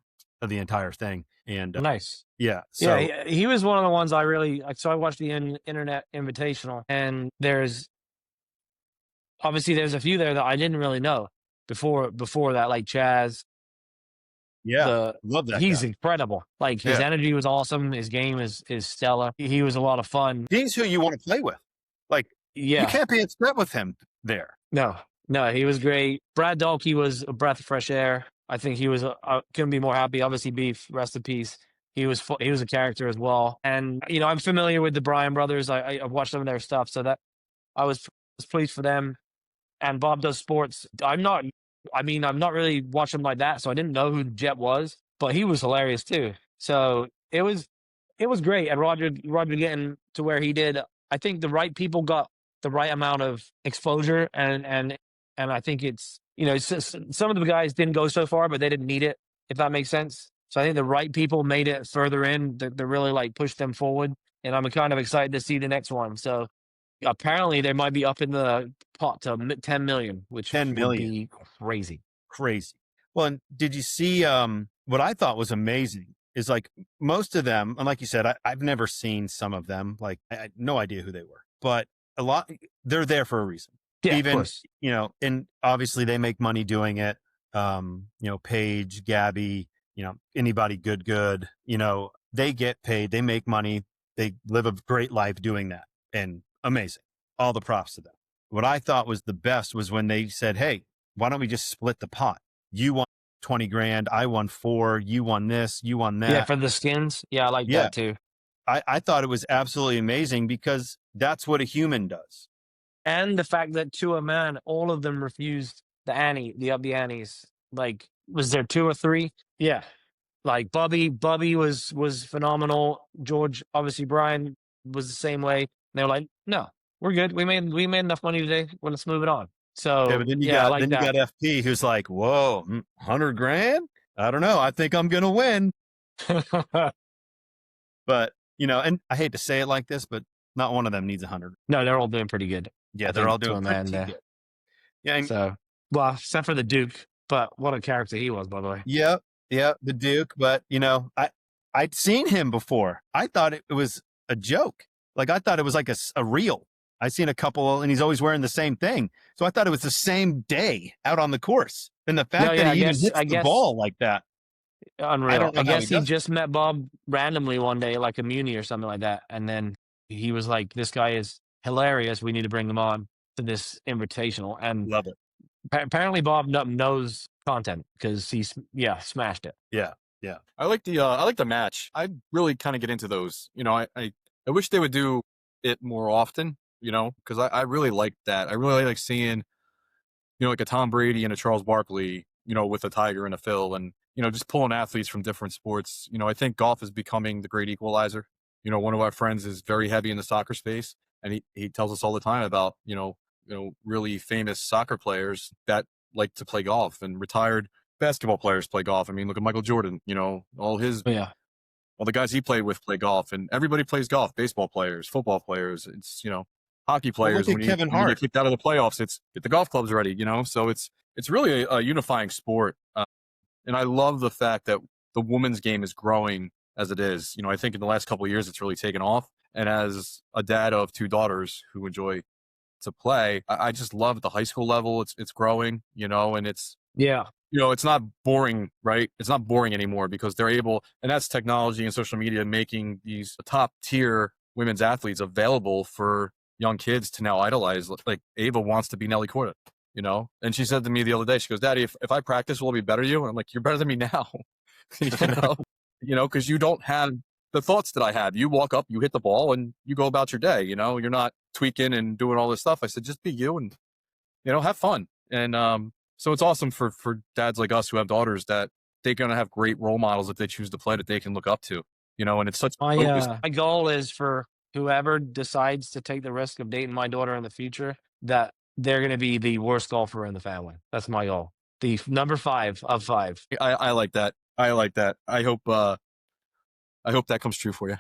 the entire thing. And nice. Yeah. So he was one of the ones I really like. So I watched the Internet Invitational, and there's a few there that I didn't really know before that, like Chaz. Yeah, love that. He's guy. incredible. Like, his energy was awesome. His game is stellar. He was a lot of fun. He's who you want to play with. Like, you can't be upset with him there. No, he was great. Brad Dahlke was a breath of fresh air. I think he was. Couldn't be more happy. Obviously, Beef, rest in peace. He was a character as well. And I'm familiar with the Bryan brothers. I've watched some of their stuff, so that I was pleased for them. And Bob Does Sports. I'm not really watching like that, so I didn't know who Jet was, but he was hilarious too. So it was great. And Roger getting to where he did, I think the right people got the right amount of exposure, and I think it's, some of the guys didn't go so far, but they didn't need it, if that makes sense. So I think the right people made it further in. They really, like, pushed them forward, and I'm kind of excited to see the next one. So apparently they might be up in the pot to 10 million, which 10 million would be crazy. Well, and did you see what I thought was amazing is, like, most of them, and like you said, I've never seen some of them. Like, I had no idea who they were, but a lot, they're there for a reason. Yeah, even, of course. and obviously they make money doing it. Paige, Gabby, anybody good, they get paid, they make money, they live a great life doing that, and amazing. All the props to them. What I thought was the best was when they said, hey, why don't we just split the pot? You won 20 grand, I won 4, you won this, you won that. Yeah, for the skins. Yeah, I like Yeah. that too. I thought it was absolutely amazing because that's what a human does. And the fact that to a man, all of them refused the annies. Like, was there 2 or 3? Yeah. Like Bubby was phenomenal. George, obviously Brian was the same way. They were like, no, we're good. We made enough money today. Well, let's move it on. So Yeah, but then you I got like that. FP who's like, whoa, 100 grand? I don't know. I think I'm gonna win. But and I hate to say it like this, but not one of them needs 100. No, they're all doing pretty good. Yeah, they're all doing pretty good. Yeah, So, well, except for the Duke, but what a character he was, by the way. Yeah, the Duke. But I'd seen him before. I thought it was a joke. Like I thought it was like a reel. I seen a couple, and he's always wearing the same thing. So I thought it was the same day out on the course. And the fact that he even hits the ball like that, unreal. I guess he just met Bob randomly one day, like a Muni or something like that, and then he was like, "This guy is hilarious. We need to bring him on to this invitational." And love it. Apparently, Bob knows content because he's smashed it. Yeah. I like the match. I really kind of get into those. I wish they would do it more often. Because I really like that. I really like seeing, like a Tom Brady and a Charles Barkley, with a Tiger and a Phil, and just pulling athletes from different sports. I think golf is becoming the great equalizer. One of our friends is very heavy in the soccer space, and he tells us all the time about really famous soccer players that like to play golf, and retired basketball players play golf. I mean, look at Michael Jordan. All the guys he played with play golf, and everybody plays golf. Baseball players, football players. It's hockey players. Look at Kevin Hart. When you get kicked out of the playoffs, it's get the golf clubs ready. So it's really a unifying sport. And I love the fact that the women's game is growing as it is. I think in the last couple of years, it's really taken off. And as a dad of 2 daughters who enjoy to play, I just love at the high school level. It's growing, and it's it's not boring, right? It's not boring anymore because they're able, and that's technology and social media making these top tier women's athletes available for young kids to now idolize. Like Ava wants to be Nelly Korda. And she said to me the other day, she goes, "Daddy, if I practice, will I be better than you?" And I'm like, "You're better than me now." Because you don't have the thoughts that I have. You walk up, you hit the ball, and you go about your day. You're not tweaking and doing all this stuff. I said, just be you and, have fun. And so it's awesome for dads like us who have daughters that they're going to have great role models if they choose to play that they can look up to, and it's such my goal is for whoever decides to take the risk of dating my daughter in the future, that they're going to be the worst golfer in the family. That's my goal. The number 5 of 5. I like that. I like that. I hope that comes true for you.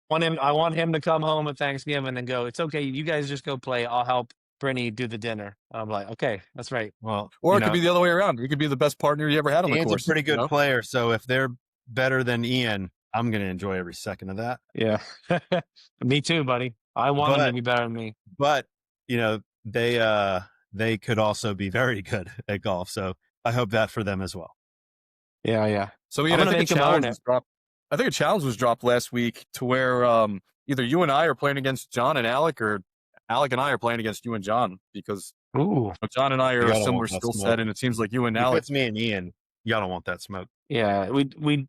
I want him to come home at Thanksgiving and go, "It's okay. You guys just go play. I'll help Brittany do the dinner." I'm like, okay, that's right. Well, or it could be the other way around. You could be the best partner you ever had on the course. Ian's a pretty good player. So if they're better than Ian, I'm going to enjoy every second of that. Yeah. Me too, buddy. I want them to be better than me. But, they could also be very good at golf. So I hope that for them as well. Yeah. So Ian, I think a challenge was dropped last week to where either you and I are playing against John and Alec, or Alec and I are playing against you and John, because John and I are a similar skill set, and it seems like you and Alec. If it's me and Ian, y'all don't want that smoke. Yeah, we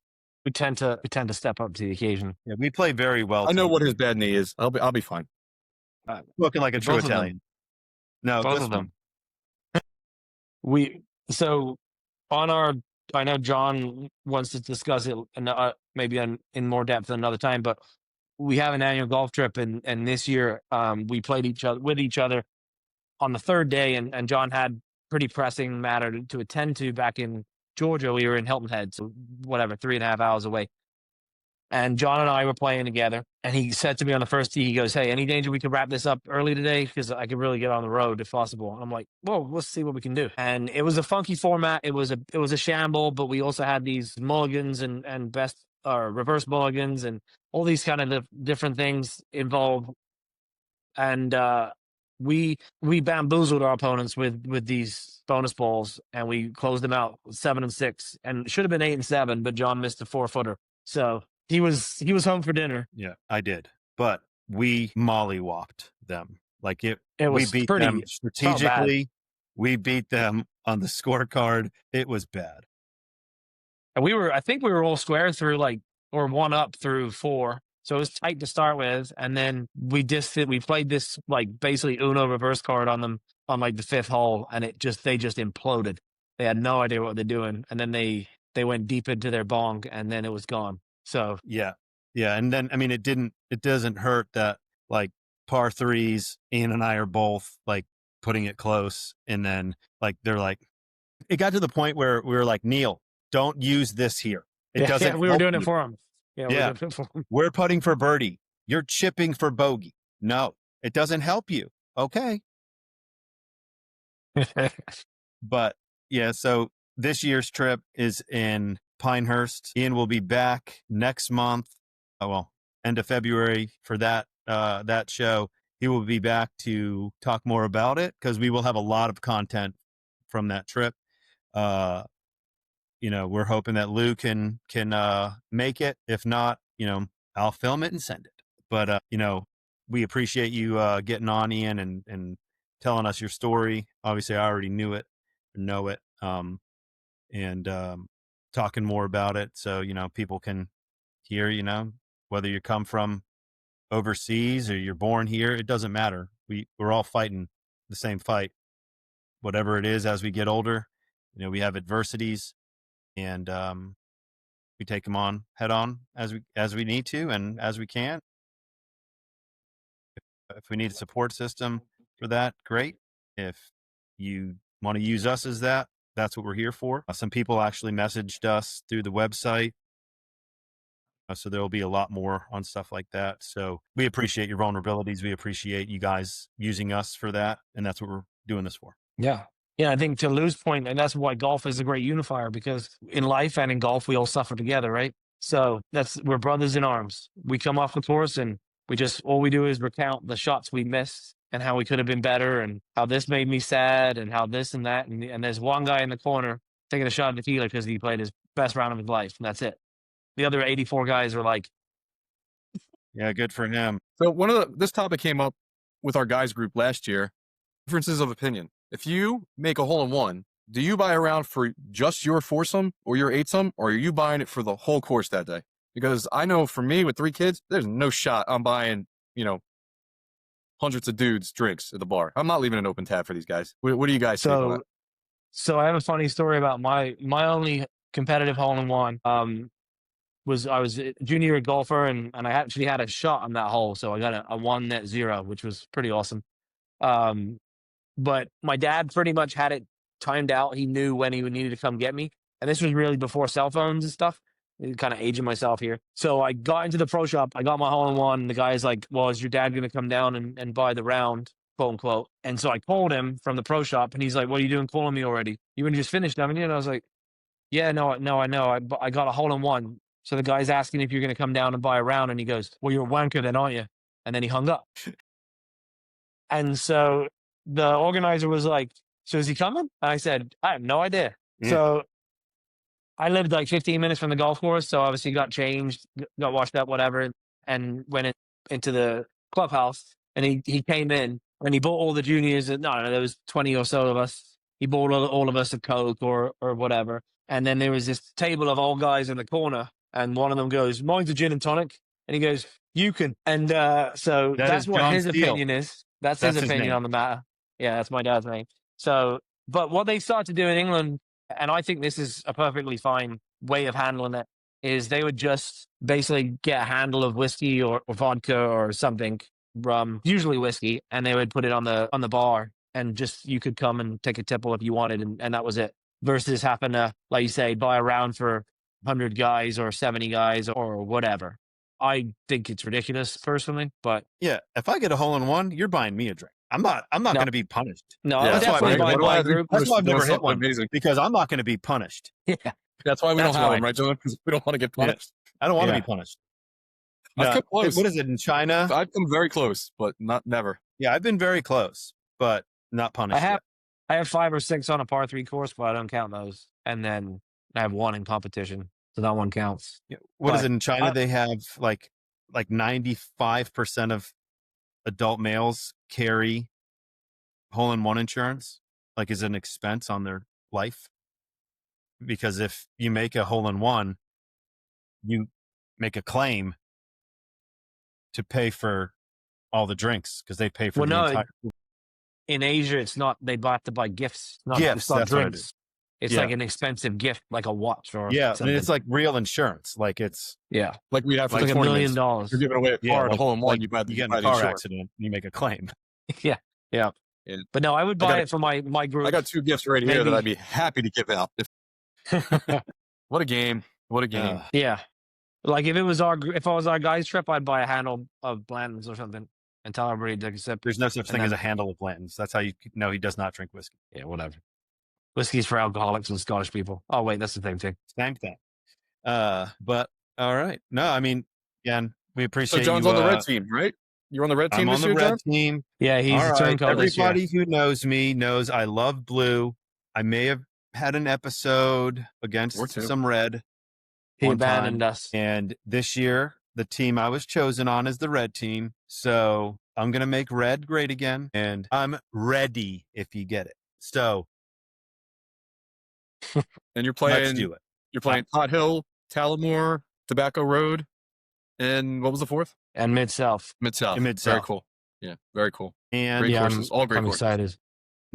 tend to step up to the occasion. Yeah, we play very well. I know what his bad knee is. I'll be fine. Looking like a true Italian. No, both of them. I know John wants to discuss it maybe in more depth another time, but we have an annual golf trip, and this year we played each other on the 3rd day, and John had pretty pressing matter to attend to back in Georgia. We were in Hilton Head, so 3.5 hours away. And John and I were playing together, and he said to me on the first tee, he goes, "Hey, any danger we could wrap this up early today? Because I could really get on the road if possible." And I'm like, "Well, let's see what we can do." And it was a funky format. It was a shamble, but we also had these mulligans and best reverse mulligans and all these kind of different things involved. And we bamboozled our opponents with these bonus balls, and we closed them out 7-6, and it should have been 8-7, but John missed a 4-footer, so he was home for dinner. Yeah, I did, but we mollywopped them. Like It we was beat pretty them felt bad. strategically. We beat them on the scorecard. It was bad. And I think we were all square through or one up through 4. So it was tight to start with. And then we played this basically Uno reverse card on them on the 5th hole. And they just imploded. They had no idea what they're doing. And then they went deep into their bong, and then it was gone. So yeah. And then, I mean, it doesn't hurt that par 3s, Ian and I are both putting it close. And then they're it got to the point where we were like, Neil, don't use this here. It doesn't. We were doing it for him. Yeah. We're putting for birdie. You're chipping for bogey. No, it doesn't help you. Okay. But yeah, so this year's trip is in Pinehurst. Ian will be back next month. End of February for that show. He will be back to talk more about it because we will have a lot of content from that trip. We're hoping that Lou can make it. If not, I'll film it and send it. But we appreciate you getting on, Ian, and telling us your story. Obviously, I already know it, and talking more about it, so people can hear. Whether you come from overseas or you're born here, it doesn't matter. We're all fighting the same fight, whatever it is. As we get older, we have adversities, and we take them on head on as we need to and as we can. If we need a support system for that, great. If you want to use us as that, that's what we're here for. Some people actually messaged us through the website. So there will be a lot more on stuff like that. So we appreciate your vulnerabilities. We appreciate you guys using us for that. And that's what we're doing this for. Yeah. Yeah, I think to Lou's point, and that's why golf is a great unifier, because in life and in golf, we all suffer together, right? So we're brothers in arms. We come off the course and all we do is recount the shots we missed and how we could have been better and how this made me sad and how this and that. And there's one guy in the corner taking a shot at tequila because he played his best round of his life, and that's it. The other 84 guys are yeah, good for him. So this topic came up with our guys group last year. Differences of opinion. If you make a hole-in-one, do you buy a round for just your foursome or your eightsome, or are you buying it for the whole course that day? Because I know for me with 3 kids, there's no shot I'm buying, hundreds of dudes drinks at the bar. I'm not leaving an open tab for these guys. What do you guys think on that? So I have a funny story about my only competitive hole-in-one. I was a junior golfer, and I actually had a shot on that hole. So I got a 1 net 0, which was pretty awesome. But my dad pretty much had it timed out. He knew when he needed to come get me. And this was really before cell phones and stuff. Kind of aging myself here. So I got into the pro shop. I got my hole-in-one. The guy's like, well, is your dad going to come down and buy the round, quote unquote? And so I called him from the pro shop, and he's like, what are you doing calling me already? You just finished, haven't you? And I was like, yeah, no, I know. I got a hole-in-one. So the guy's asking if you're going to come down and buy a round. And he goes, well, you're a wanker then, aren't you? And then he hung up. And so the organizer was like, so is he coming? And I said, I have no idea. Yeah. So I lived 15 minutes from the golf course. So obviously got changed, got washed up, whatever, and went into the clubhouse. And he came in and he bought all the juniors. No, there was 20 or so of us. He bought all of us a Coke or whatever. And then there was this table of old guys in the corner. And one of them goes, mine's a gin and tonic. And he goes, you can. And so that's what John his Steele. opinion is. That's his opinion on the matter. Yeah, that's my dad's name. So, but what they start to do in England, and I think this is a perfectly fine way of handling it, is they would just basically get a handle of whiskey or vodka or something, rum, usually whiskey, and they would put it on the bar, and just you could come and take a tipple if you wanted, and that was it. Versus having to, like you say, buy a round for 100 guys or 70 guys or whatever. I think it's ridiculous personally, but yeah, if I get a hole-in-one, you're buying me a drink. I'm not going to be punished. No, yeah, that's why my group. That's why I've never hit one, amazing. Because I'm not going to be punished. Yeah, that's why we don't have them, right, John? Because we don't want to get punished. Yeah. I don't want to be punished. No, what is it in China? I've come very close, but never. Yeah, I've been very close, but not punished yet. I have 5 or 6 on a par 3 course, but I don't count those. And then I have 1 in competition, so that one counts. Yeah. What is But it in China? They have like 95% of adult males carry hole-in-one insurance, like as an expense on their life. Because if you make a hole-in-one, you make a claim to pay for all the drinks because they pay for Well, the no, entire in Asia, it's not. They have to buy gifts. It's gifts. not That's what it is. drinks. It's Yeah. like an expensive gift, like a watch or Yeah, and something. it's like real insurance. Like it's Yeah, Like we have for Like the like $1 tournaments. million. You're giving away a car at a hole in one. like You buy you get in buy a the car insurance. accident, and you make a claim. Yeah. And But no, I would I buy got it for my group. I got 2 gifts right here that Maybe- I'd be happy to give out. What a game! What a game! Yeah, like if I was our guys trip, I'd buy a handle of Blanton's or something and tell everybody to take a sip. There's no such And thing then- as a handle of Blanton's. That's how you know he does not drink whiskey. Yeah, whatever. Whiskey's for alcoholics and Scottish people. Oh wait, that's the same thing. Same thing. But all right. No, I mean, again, we So appreciate John's you. on the red team, right? You're on the red team I'm on this the year, red John? team. Yeah, he's All a right. turncoat this year. Everybody who knows me knows I love blue. I may have had an episode Or against two. some red. He one abandoned time. us. And this year, the team I was chosen on is the red team. So I'm going to make red great again. And I'm ready if you get it. So And you're let's playing. do it. You're playing Pot Hill, Tallamore, Tobacco Road, and what was the fourth? And Mid South. Mid South. And Mid-South. Very cool. Yeah, very cool. And Great Yeah, courses. All great I'm courses. excited.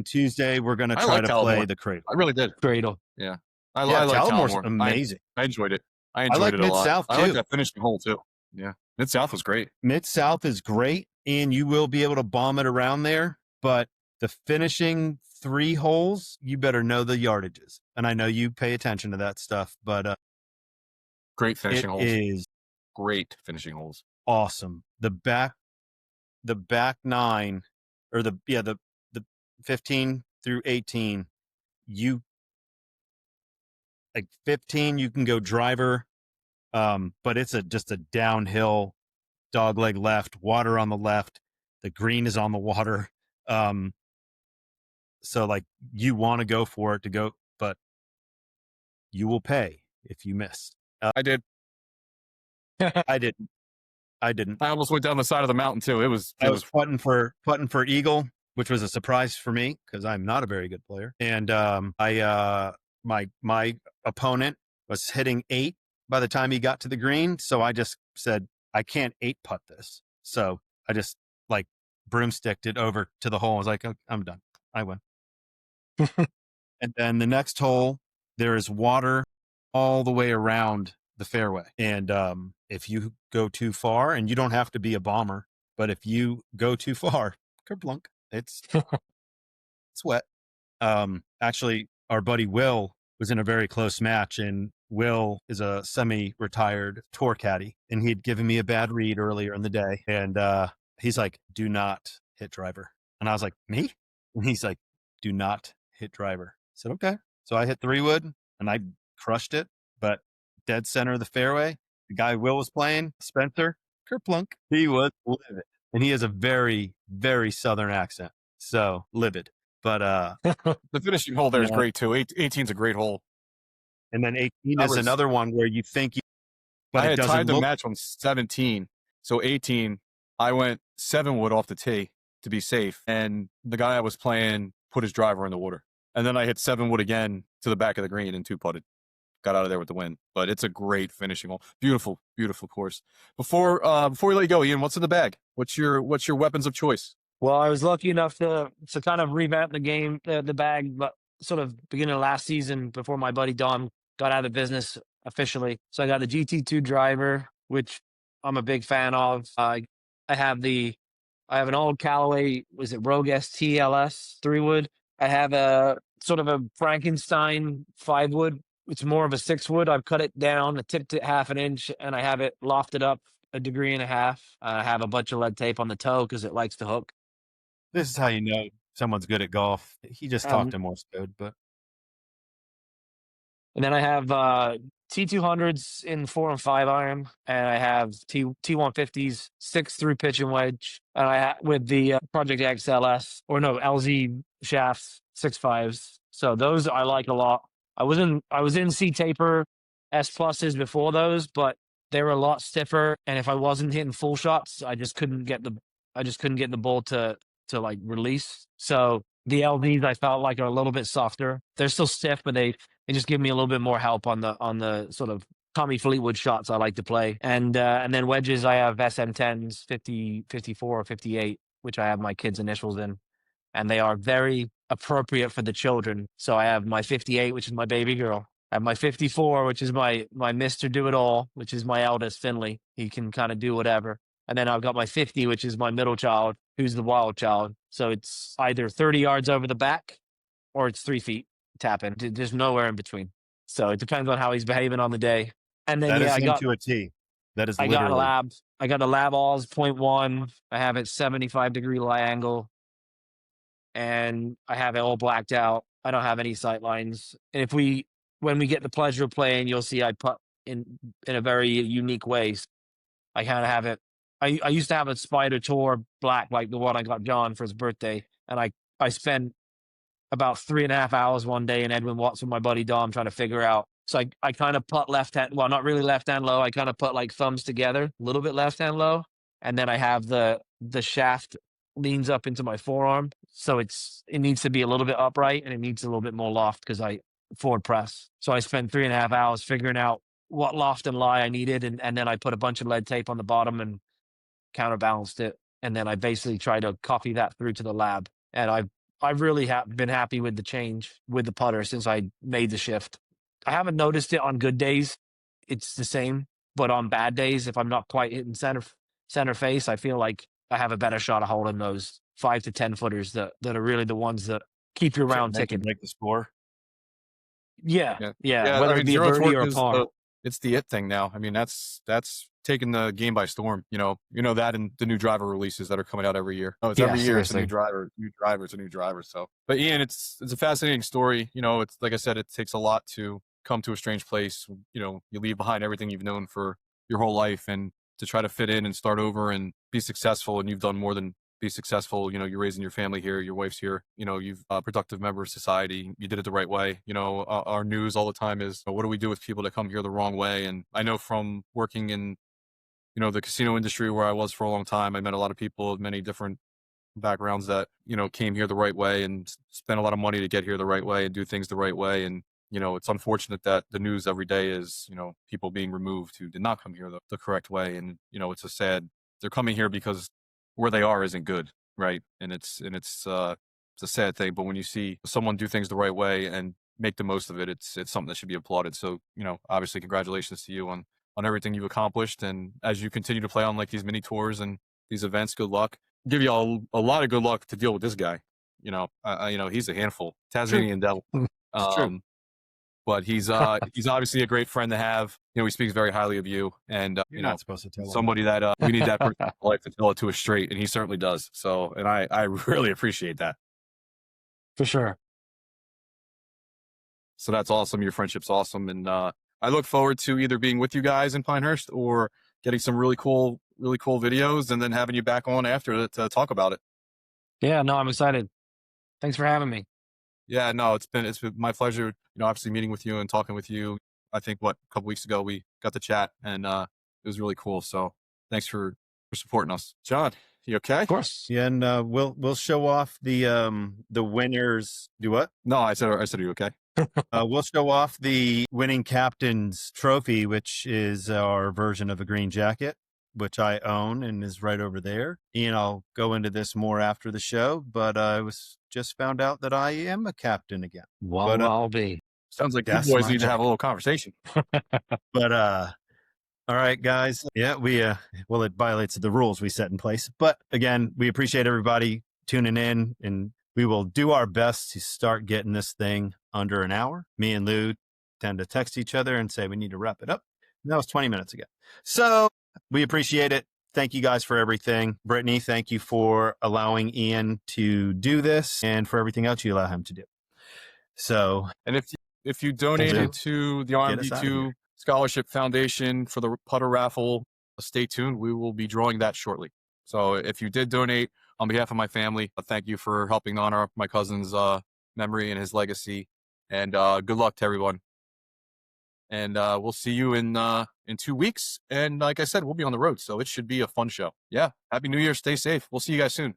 Tuesday, we're going to I try like to play Tallamore. the cradle. I really did. Cradle. I Yeah, like Tallamore's Tallamore. amazing. I enjoyed it. I enjoyed like it a lot. Mid-South, I like too. that finishing hole too. Yeah, Mid South was great. Mid-South is great, and you will be able to bomb it around there. But the finishing 3 holes, you better know the yardages. And I know you pay attention to that stuff, but Great it finishing holes. is Great finishing holes. awesome. The back 9 or the 15 through 18, you like 15 you can go driver, but it's just a downhill dogleg left, water on the left, the green is on the water, so like you want to go for it to go, but you will pay if you miss. I did. I didn't. I almost went down the side of the mountain too. It was. I was putting for eagle, which was a surprise for me because I'm not a very good player. And my opponent was hitting 8 by the time he got to the green, so I just said I can't 8 putt this. So I just like broomsticked it over to the hole. I was like, "Okay, I'm done. I win." And then the next hole, there is water all the way around the fairway. And if you go too far, and you don't have to be a bomber, but if you go too far, kerplunk, it's wet. Actually, our buddy Will was in a very close match, and Will is a semi-retired tour caddy, and he'd given me a bad read earlier in the day. And he's like, "Do not hit driver." And I was like, "Me?" And he's like, "Do not hit driver." I said, "Okay." So I hit 3-wood, and I crushed it, but dead center of the fairway. The guy Will was playing, Spencer, kerplunk, he was livid. And he has a very, very southern accent. So livid. But The finishing hole there is Yeah. great too. 18's a great hole. and then 18 I is was- another one where you think you, but I it had doesn't tied the look. match on 17. So 18, I went 7-wood off the tee to be safe. And the guy I was playing put his driver in the water. And then I hit 7-wood again to the back of the green and 2-putted. Got out of there with the win. But it's a great finishing hole. Beautiful, beautiful course. Before we let you go, Ian, what's in the bag? What's your weapons of choice? Well, I was lucky enough to kind of revamp the game, the bag, but sort of beginning of last season before my buddy Dom got out of the business officially. So I got the GT2 driver, which I'm a big fan of. I have an old Callaway, was it Rogue STLS 3-wood? I have a sort of a Frankenstein 5-wood. It's more of a 6-wood. I've cut it down, I tipped it 1/2 inch, and I have it lofted up 1.5 degrees. I have a bunch of lead tape on the toe because it likes to hook. This is how you know someone's good at golf. He just talked to Morse code, but And then I have T200s in 4 and 5 iron, and I have T150s 6 through pitch and wedge, and with the Project XLS or no LZ shafts 6.5s. So those I like a lot. I was in C taper S pluses before those, but they were a lot stiffer, and if I wasn't hitting full shots, I just couldn't get the ball to like release. So the LVs I felt like are a little bit softer. They're still stiff, but they just give me a little bit more help on the sort of Tommy Fleetwood shots I like to play. And then wedges, I have SM10s 50, 54, or 58, which I have my kids' initials in, and they are very appropriate for the children. So I have my 58, which is my baby girl. I have my 54, which is my Mr. Do It All, which is my eldest, Finley. He can kind of do whatever. And then I've got my 50, which is my middle child, who's the wild child. So it's either 30 yards over the back or it's 3 feet tapping. There's nowhere in between. So it depends on how he's behaving on the day. And then, That is I him got to a T. That is I literally. got a lab. I got a lab alls 0.1. I have it 75-degree lie angle. And I have it all blacked out. I don't have any sight lines. And when we get the pleasure of playing, you'll see I putt in a very unique way. I kind of have it. I used to have a Spider Tour black, like the one I got John for his birthday. And I spent about 3.5 hours one day in Edwin Watts with my buddy Dom trying to figure out. So I kind of putt left hand, well, not really left hand low. I kind of put like thumbs together, a little bit left hand low. And then I have the shaft leans up into my forearm. So it needs to be a little bit upright and it needs a little bit more loft because I forward press. So I spent 3.5 hours figuring out what loft and lie I needed. And then I put a bunch of lead tape on the bottom and counterbalanced it. And then I basically tried to copy that through to the lab. And I've really been happy with the change with the putter since I made the shift. I haven't noticed it on good days. It's the same. But on bad days, if I'm not quite hitting center face, I feel like I have a better shot of holding those 5 to 10 footers that are really the ones that keep your round ticking. Make the score. Yeah. I Whether mean, it be a zero birdie or a torque is par. it's the it thing now. I mean, that's taking the game by storm. You know that and the new driver releases that are coming out every year. Oh, it's every year. It's a new driver, it's a new driver. So, but Ian, it's a fascinating story. You know, it's like I said, it takes a lot to come to a strange place. You know, you leave behind everything you've known for your whole life and to try to fit in and start over and be successful. And you've done more than be successful. You know, you're raising your family here, your wife's here, you know, you've a productive member of society. You did it the right way. You know, our news all the time is, what do we do with people that come here the wrong way? And I know from working in, you know, the casino industry where I was for a long time, I met a lot of people of many different backgrounds that, you know, came here the right way and spent a lot of money to get here the right way and do things the right way. And, you know, it's unfortunate that the news every day is, you know, people being removed who did not come here the correct way. And, you know, they're coming here because where they are isn't good, right? And it's a sad thing. But when you see someone do things the right way and make the most of it, it's something that should be applauded. So, you know, obviously, congratulations to you on everything you've accomplished. And as you continue to play on like these mini tours and these events, good luck. Give you all a lot of good luck to deal with this guy. You know, he's a handful, Tasmanian devil. True. But he's obviously a great friend to have. You know, he speaks very highly of you, and You're not supposed to tell him somebody that we need that person in our life to tell it to us straight, and he certainly does. So, and I really appreciate that. For sure. So that's awesome. Your friendship's awesome, and I look forward to either being with you guys in Pinehurst or getting some really cool videos, and then having you back on after to talk about it. Yeah, no, I'm excited. Thanks for having me. Yeah, no, it's been my pleasure. You know, obviously meeting with you and talking with you. I think a couple weeks ago we got to chat, and it was really cool. So thanks for supporting us, John. You okay? Of course. Yeah, and we'll show off the winners. Do what? No, I said, are you okay? We'll show off the winning captain's trophy, which is our version of a green jacket, which I own and is right over there. Ian, I'll go into this more after the show, but I just found out that I am a captain again. Well, I'll be. Sounds like you boys need to have a little conversation. But all right, guys. Yeah, it violates the rules we set in place. But again, we appreciate everybody tuning in, and we will do our best to start getting this thing under an hour. Me and Lou tend to text each other and say we need to wrap it up. And that was 20 minutes ago. So we appreciate it. Thank you guys for everything. Brittany, thank you for allowing Ian to do this and for everything else you allow him to do. So, and if you donated to the RMD2 Scholarship Foundation for the putter raffle. Stay tuned. We will be drawing that shortly. So if you did donate on behalf of my family, thank you for helping honor my cousin's memory and his legacy. And good luck to everyone. And we'll see you in 2 weeks. And like I said, we'll be on the road, so it should be a fun show. Yeah. Happy New Year. Stay safe. We'll see you guys soon.